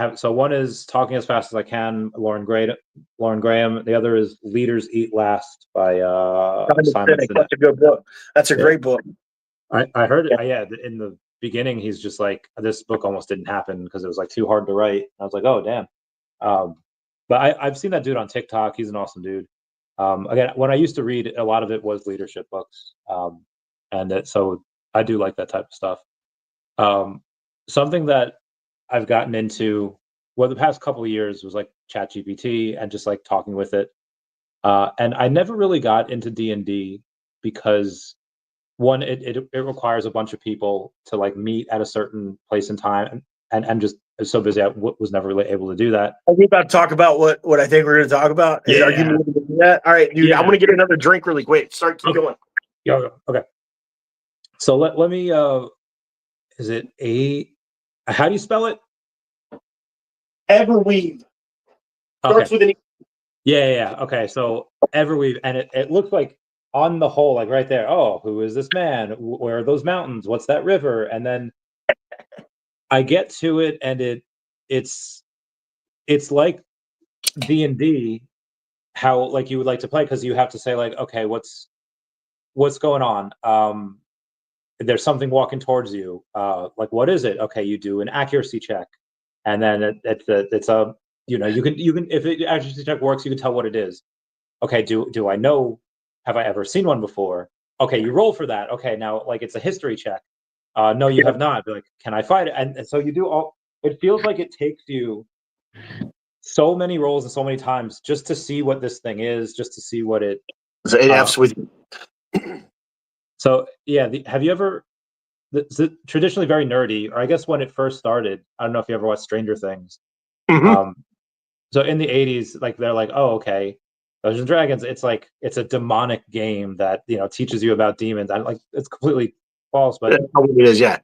is Talking as Fast as I Can, Lauren Graham. The other is Leaders Eat Last by Simon Sinek. That's a good book. That's a great book. I heard it. Yeah, in the beginning, he's just like, this book almost didn't happen because it was like too hard to write. I was like, oh damn. But I've seen that dude on TikTok. He's an awesome dude. Again, when I used to read, a lot of it was leadership books, so I do like that type of stuff. Something that I've gotten into, the past couple of years was like ChatGPT and just like talking with it. And I never really got into D&D because, one, it requires a bunch of people to like meet at a certain place and time, and just so busy I was never really able to do that. Are we about to talk about what I think we're going to talk about? Yeah. Are you moving to do that? All right, dude. Yeah. I'm going to get another drink really quick. Keep going. Okay. So let me. Is it how do you spell it? Everweave. Starts with an E. Yeah. Okay, so Everweave, and it looks like on the whole, like right there. Oh, who is this man? Where are those mountains? What's that river? And then I get to it, and it's like D&D, how like you would like to play, because you have to say like, okay, what's going on? There's something walking towards you. Like, what is it? Okay, you do an accuracy check, and then it's a, you can, if the accuracy check works, you can tell what it is. Okay, do I know? Have I ever seen one before? Okay, you roll for that. Okay, now like it's a history check. No, you have not. Be like, can I fight it? And so you do all. It feels like it takes you so many rolls and so many times just to see what this thing is, just to see what it. It's with. So yeah, have you ever? It's traditionally very nerdy, or I guess when it first started, I don't know if you ever watched Stranger Things. Mm-hmm. So in the 80s, like they're like, oh, okay, Dungeons and Dragons. It's like it's a demonic game that teaches you about demons. I like it's completely false, but that's how it is, yeah.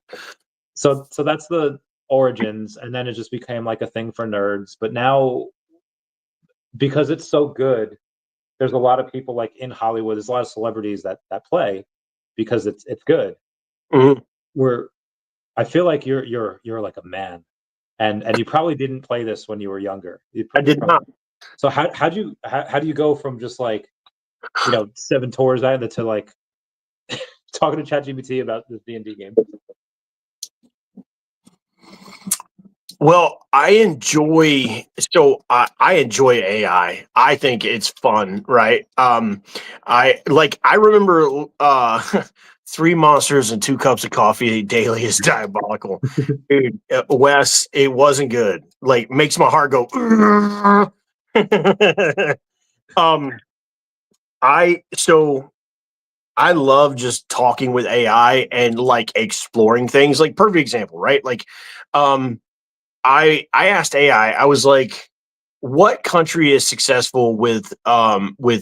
So that's the origins, and then it just became like a thing for nerds. But now, because it's so good, there's a lot of people like in Hollywood. There's a lot of celebrities that play because it's good. Mm-hmm. Where I feel like you're like a man, and you probably didn't play this when you were younger. I did not. So how do you go from just like 7 tours to like talking to ChatGPT about this D&D game? Well, I enjoy AI. I think it's fun, right? I remember 3 monsters and 2 cups of coffee daily is diabolical. Dude, Wes, it wasn't good. Like, makes my heart go. I love just talking with AI and like exploring things. Like, perfect example, right? Like, I asked AI, I was like, what country is successful with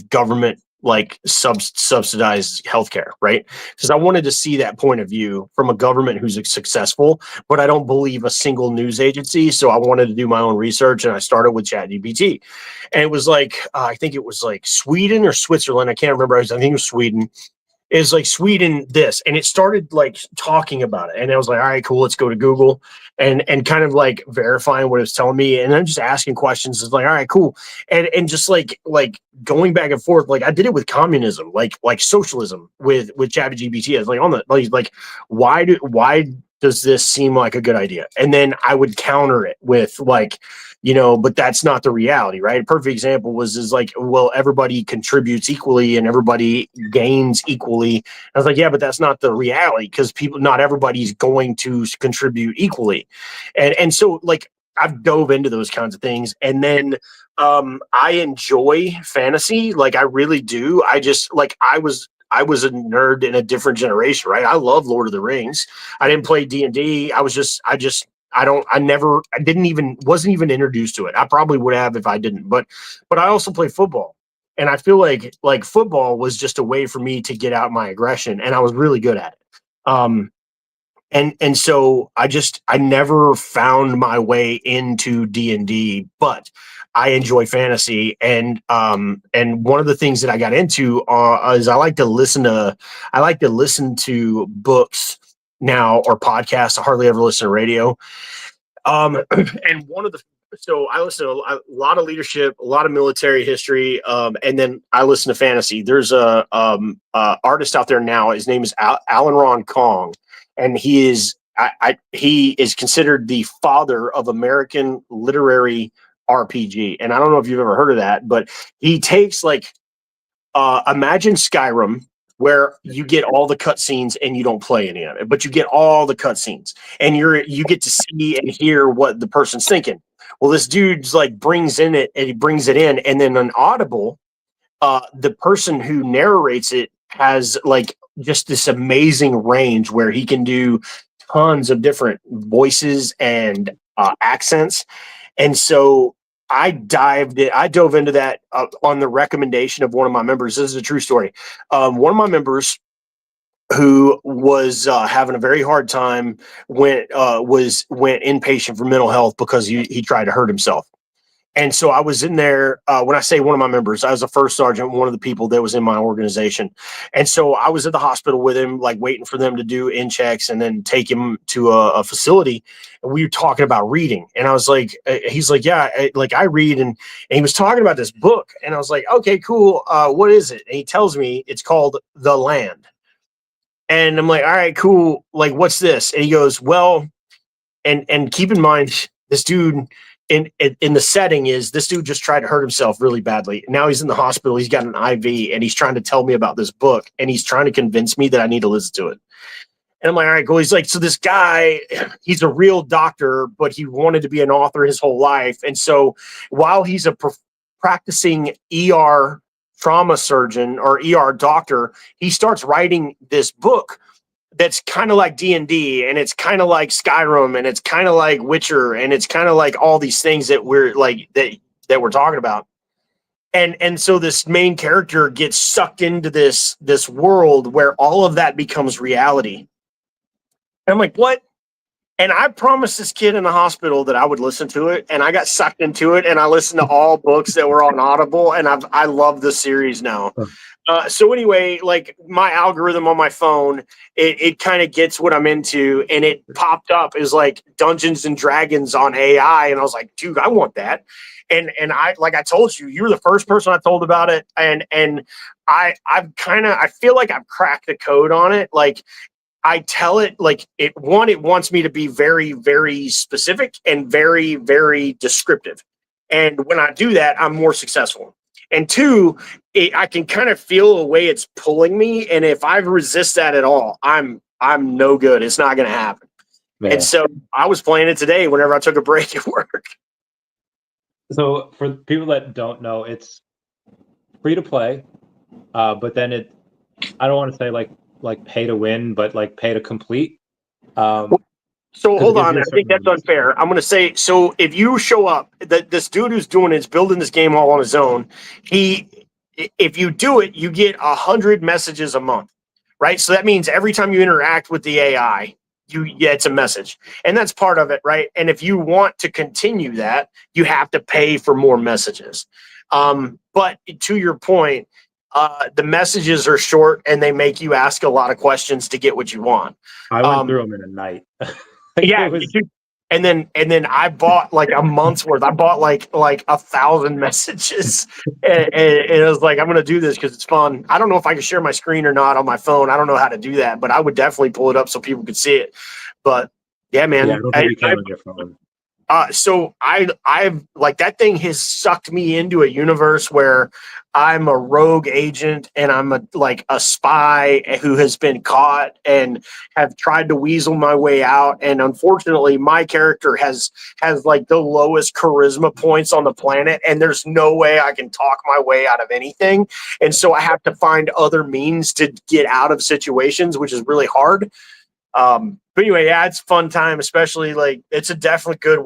government like subsidized healthcare, right? Because I wanted to see that point of view from a government who's successful, but I don't believe a single news agency. So I wanted to do my own research, and I started with ChatGPT, and it was like I think it was like Sweden or Switzerland. I can't remember. I think it was Sweden. Is like Sweden this, and it started like talking about it, and I was like, all right, cool, let's go to Google and kind of like verifying what it was telling me, and then just asking questions. It's like, all right, cool, and just like going back and forth. Like I did it with communism, like socialism with ChatGPT. I was like on the like why does this seem like a good idea? And then I would counter it with like, but that's not the reality, right? A perfect example is like, well, everybody contributes equally and everybody gains equally. I was like, yeah, but that's not the reality, because not everybody's going to contribute equally. And so like I've dove into those kinds of things. And then I enjoy fantasy. Like I really do. I just like, I was a nerd in a different generation, right? I love Lord of the Rings. I didn't play D&D. Wasn't even introduced to it. I probably would have if I didn't, but I also play football. And I feel like football was just a way for me to get out my aggression, and I was really good at it. And so I never found my way into D&D, but I enjoy fantasy, and one of the things that I got into is I like to listen to books now or podcasts. I hardly ever listen to radio. And so I listen to a lot of leadership, a lot of military history, and then I listen to fantasy. There's a artist out there now. His name is Alan Ron Kong, and he is considered the father of American literary RPG. And I don't know if you've ever heard of that, but he takes like imagine Skyrim, where you get all the cutscenes and you don't play any of it, but you get all the cutscenes and you get to see and hear what the person's thinking. Well, this dude's like brings it in, and then on Audible, the person who narrates it has like just this amazing range where he can do tons of different voices and accents. And so I dove into that on the recommendation of one of my members. This is a true story. One of my members who was having a very hard time went inpatient for mental health because he tried to hurt himself. And so I was in there, when I say one of my members, I was a first sergeant, one of the people that was in my organization. And so I was at the hospital with him, like waiting for them to do in checks and then take him to a facility. And we were talking about reading. And I was like, he's like, yeah, I read. And he was talking about this book. And I was like, okay, cool. What is it? And he tells me it's called The Land. And I'm like, all right, cool. Like, what's this? And he goes, well, and keep in mind, this dude in the setting is this dude just tried to hurt himself really badly. Now he's in the hospital. He's got an IV and he's trying to tell me about this book, and he's trying to convince me that I need to listen to it. And I'm like, all right, cool. He's like, so this guy, he's a real doctor, but he wanted to be an author his whole life. And so while he's a practicing ER trauma surgeon or ER doctor, he starts writing this book that's kind of like D&D, and it's kind of like Skyrim, and it's kind of like Witcher, and it's kind of like all these things that we're like that we're talking about. And so this main character gets sucked into this world where all of that becomes reality. And I'm like, what? And I promised this kid in the hospital that I would listen to it, and I got sucked into it, and I listened to all books that were on Audible, and I love the series now. So anyway, like my algorithm on my phone, it kind of gets what I'm into, and it popped up as like Dungeons and Dragons on AI, and I was like, dude, I want that. And I, like I told you, you're the first person I told about it, and I feel like I've cracked the code on it. Like I tell it like it wants me to be very, very specific and very, very descriptive. And when I do that, I'm more successful. And two, I can kind of feel the way it's pulling me. And if I resist that at all, I'm no good. It's not going to happen. Yeah. And so I was playing it today whenever I took a break at work. So for people that don't know, it's free to play, but then I don't want to say like pay to win, but like pay to complete. So hold on, I think that's unfair. I'm going to say, so if you show up, this dude who's doing it's building this game all on his own. If you do it, you get 100 messages a month, right? So that means every time you interact with the AI, it's a message, and that's part of it, right? And if you want to continue that, you have to pay for more messages. But to your point, the messages are short and they make you ask a lot of questions to get what you want. I went through them in a night. Yeah, and then I bought like a month's worth. I bought like 1,000 messages, and it was like, I'm gonna do this because it's fun. I don't know if I can share my screen or not on my phone. I don't know how to do that, but I would definitely pull it up so people could see it. But yeah, man, I don't think you can on your phone. So I've like that thing has sucked me into a universe where I'm a rogue agent and I'm a spy who has been caught and have tried to weasel my way out. And unfortunately, my character has like the lowest charisma points on the planet, and there's no way I can talk my way out of anything. And so I have to find other means to get out of situations, which is really hard. But anyway, yeah, it's a fun time, especially like it's a definitely good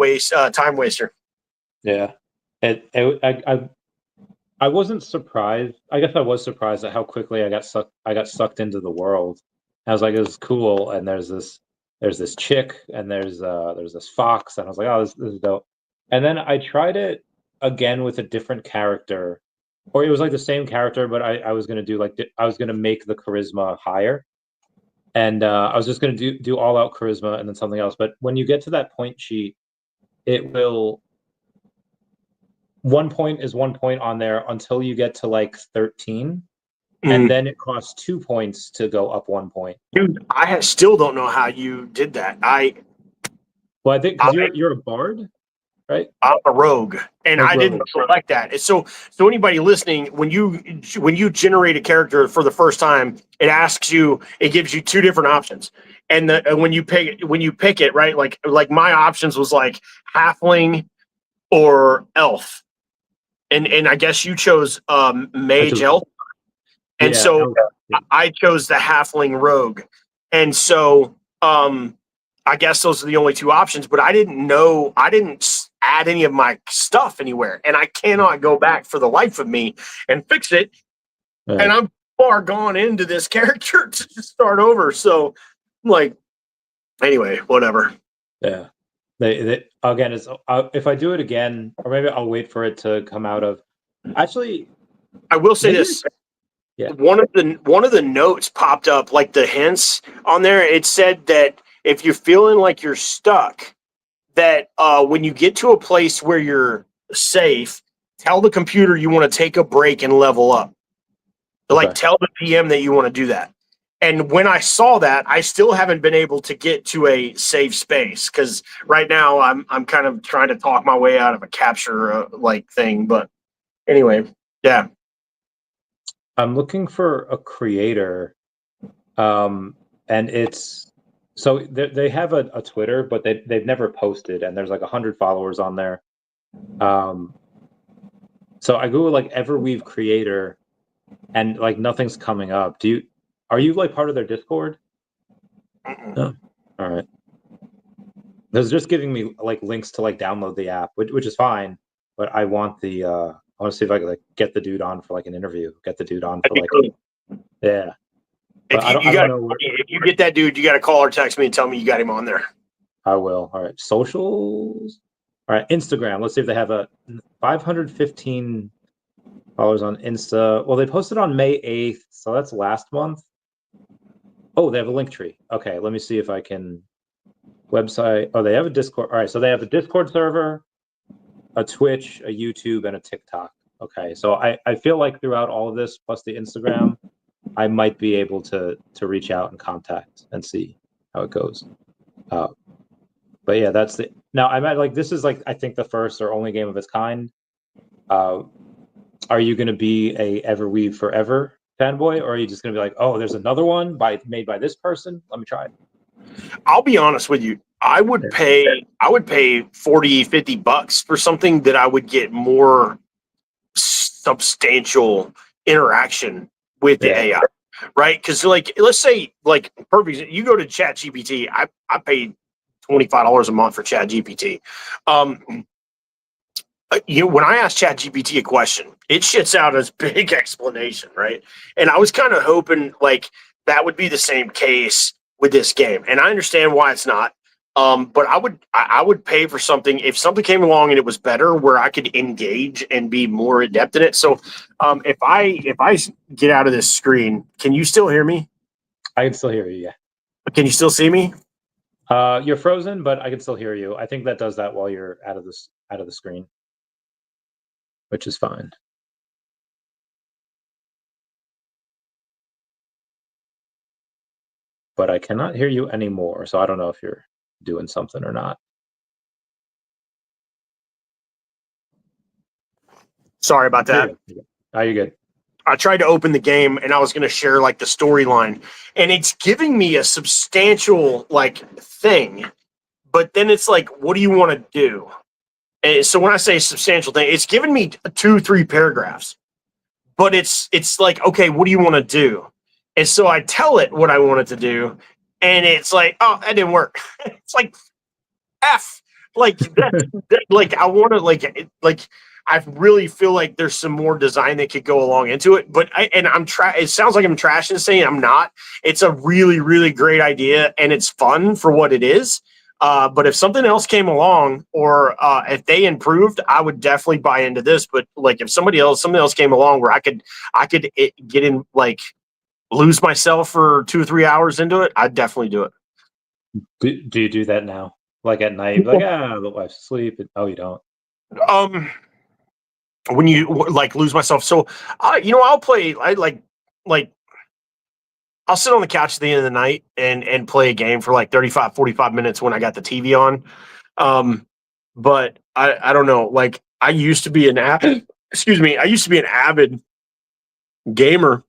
time waster. Yeah. I wasn't surprised. I guess I was surprised at how quickly I got sucked into the world. I was like, it was cool. And there's this chick and there's this fox. And I was like, oh, this is dope. And then I tried it again with a different character, or it was like the same character, but I was going to do I was going to make the charisma higher. And I was just going to do all out charisma and then something else. But when you get to that point sheet, it will 1 point is 1 point on there until you get to like 13. And then it costs 2 points to go up 1 point. Dude, I still don't know how you did that. Well, I think because you're a bard, right? I'm a rogue, and I didn't select that. So anybody listening, when you generate a character for the first time, it gives you two different options. And when you pick it, right, like my options was like halfling or elf, and I guess you chose mage elf, and so I chose the halfling rogue, and so I guess those are the only two options. But I didn't add any of my stuff anywhere, and I cannot go back for the life of me and fix it. Right. And I'm far gone into this character to start over. So, like, anyway, whatever. Yeah. They again, it's if I do it again, or maybe I'll wait for it to come out of. Actually, I will say this. Yeah. One of the notes popped up, like the hints on there. It said that if you're feeling like you're stuck, that when you get to a place where you're safe, tell the computer you want to take a break and level up. Okay. Like, tell the PM that you want to do that. And when I saw that, I still haven't been able to get to a safe space because right now I'm kind of trying to talk my way out of a capture thing. But anyway, yeah. I'm looking for a creator, and it's so they have a Twitter, but they've never posted, and there's like 100 followers on there. So I Google like Everweave creator, and like nothing's coming up. Are you like part of their Discord? No. All right. It's just giving me like links to like download the app, which is fine, but I want the I want to see if I can like get the dude on for like an interview. Get the dude on for like yeah. If you get that dude, you got to call or text me and tell me you got him on there. I will. All right. Socials. All right. Instagram. Let's see if they have a 515 followers on Insta. Well, they posted on May 8th, so that's last month. Oh, they have a link tree. Okay, let me see if I can. Website. Oh, they have a Discord. All right, so they have a Discord server, a Twitch, a YouTube, and a TikTok. Okay, so I feel like throughout all of this, plus the Instagram, I might be able to reach out and contact and see how it goes. But yeah, that's the. Now I might like this is like I think the first or only game of its kind. are you going to be a EverWeave forever fanboy, or are you just going to be like, oh, there's another one made by this person? Let me try it. I'll be honest with you. I would pay $40-$50 for something that I would get more substantial interaction with the AI, right? Because like, let's say like perfect, you go to ChatGPT. I paid $25 a month for ChatGPT. When I ask ChatGPT a question, it shits out a big explanation, right? And I was kind of hoping like that would be the same case with this game, and I understand why it's not. But I would pay for something if something came along and it was better, where I could engage and be more adept in it. So, if I get out of this screen, can you still hear me? I can still hear you. Yeah. Can you still see me? You're frozen, but I can still hear you. I think that does that while you're out of the screen, which is fine. But I cannot hear you anymore, so I don't know if you're doing something or not. Sorry about that. Oh, you're good. I tried to open the game and I was going to share like the storyline, and it's giving me a substantial like thing, but then it's like, what do you want to do? And so when I say substantial thing, it's giving me 2-3 paragraphs, but it's like, okay, what do you want to do? And so I tell it what I want it to do, and it's like, oh, that didn't work. It's like, F, like that, like I want to like I really feel like there's some more design that could go along into it, but it sounds like I'm trashing saying I'm not. It's a really, really great idea, and it's fun for what it is. But if something else came along, or if they improved, I would definitely buy into this. But like if something else came along where I could get in, like lose myself for 2 or 3 hours into it, I'd definitely do it. Do you do that now? Like at night, like, the wife's asleep. Oh, you don't. When you like lose myself, so I'll play. I like I'll sit on the couch at the end of the night and play a game for like 35-45 minutes when I got the TV on. But I don't know. Like I used to be an avid gamer,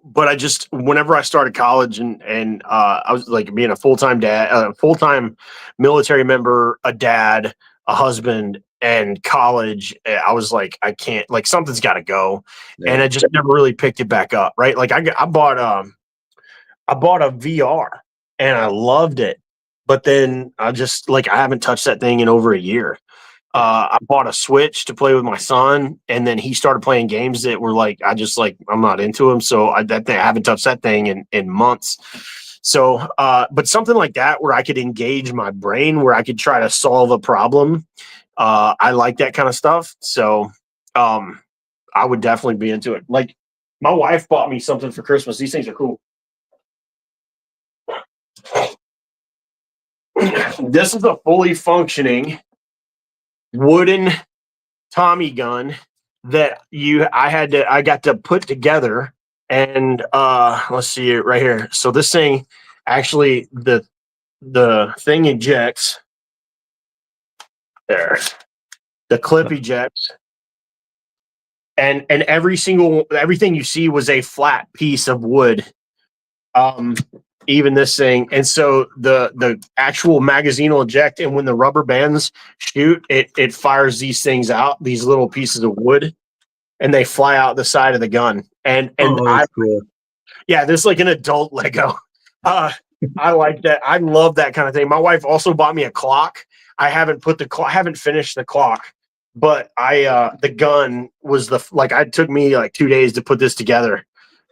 but I just, whenever I started college and I was like being a full-time dad, a full-time military member, a dad, a husband, and college, I was like, I can't, like something's got to go. Yeah. And I just never really picked it back up. Right. Like I bought a VR and I loved it, but then I haven't touched that thing in over a year. I bought a Switch to play with my son, and then he started playing games that were like, I'm not into them. So I haven't touched that thing in months. So, but something like that where I could engage my brain, where I could try to solve a problem. I like that kind of stuff. So, I would definitely be into it. Like my wife bought me something for Christmas. These things are cool. This is a fully functioning wooden Tommy gun that I got to put together, and let's see it right here. So this thing actually, the thing ejects there, the clip ejects, and everything you see was a flat piece of wood. Even this thing, and so the actual magazine will eject, and when the rubber bands shoot, it fires these things out, these little pieces of wood, and they fly out the side of the gun. And cool. Yeah, this is like an adult Lego. I like that. I love that kind of thing. My wife also bought me a clock. I haven't finished the clock, but the gun was it took me like 2 days to put this together.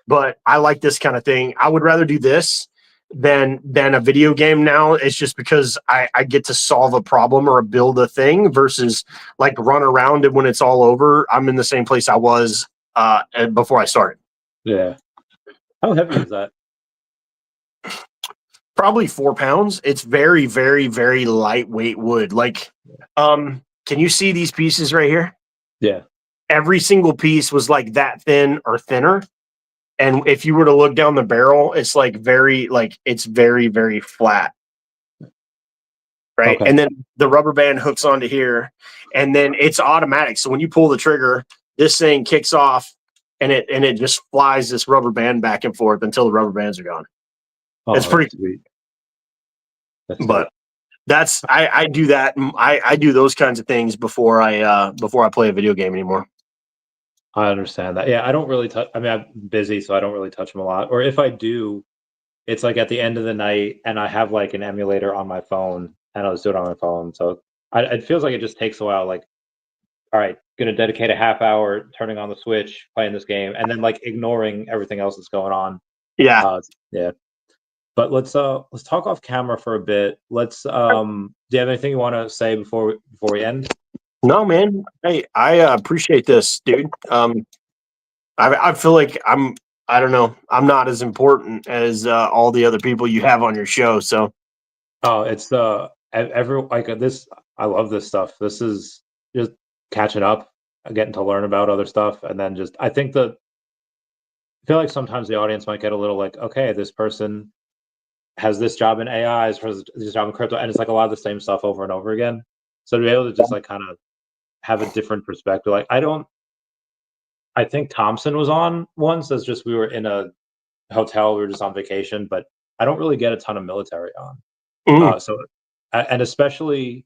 But I like this kind of thing. I would rather do this than a video game now. It's just because I get to solve a problem or build a thing versus like run around, and when it's all over, I'm in the same place I was before I started. Yeah. How heavy is that? Probably 4 pounds. It's very, very, very lightweight wood. Like, can you see these pieces right here? Yeah. Every single piece was like that thin or thinner. And if you were to look down the barrel, it's very, very flat. Right. Okay. And then the rubber band hooks onto here, and then it's automatic. So when you pull the trigger, this thing kicks off and it just flies this rubber band back and forth until the rubber bands are gone. Oh, It's pretty sweet. But that's I do that. I do those kinds of things before I play a video game anymore. I understand that. Yeah, I don't really touch. I mean, I'm busy, so I don't really touch them a lot. Or if I do, it's like at the end of the night, and I have like an emulator on my phone, and I'll just do it on my phone. So it feels like it just takes a while. Like, all right, gonna dedicate a half hour turning on the Switch, playing this game, and then like ignoring everything else that's going on. Yeah, yeah. But let's talk off camera for a bit. Let's do you have anything you want to say before we end? No, man. Hey, I appreciate this, dude. I feel like I don't know. I'm not as important as all the other people you have on your show. So, oh, it's this. I love this stuff. This is just catching up, getting to learn about other stuff, and then I feel like sometimes the audience might get a little like, okay, this person has this job in AI, this job in crypto, and it's like a lot of the same stuff over and over again. So to be able to just like kind of have a different perspective. Like I think Thompson was on once as just we were in a hotel, we were just on vacation, but I don't really get a ton of military on. So and especially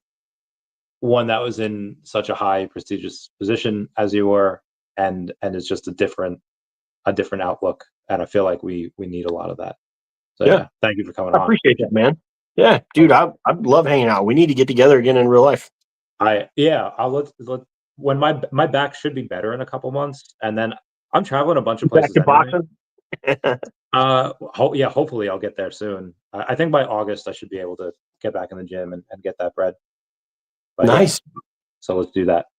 one that was in such a high prestigious position as you were, and it's just a different outlook. And I feel like we need a lot of that. So yeah, thank you for coming on. I appreciate that, man. Yeah, dude, I love hanging out. We need to get together again in real life. I'll let when my back should be better in a couple months, and then I'm traveling a bunch of places. Back to anyway. Hopefully I'll get there soon. I think by August I should be able to get back in the gym and get that bread. But nice. So let's do that.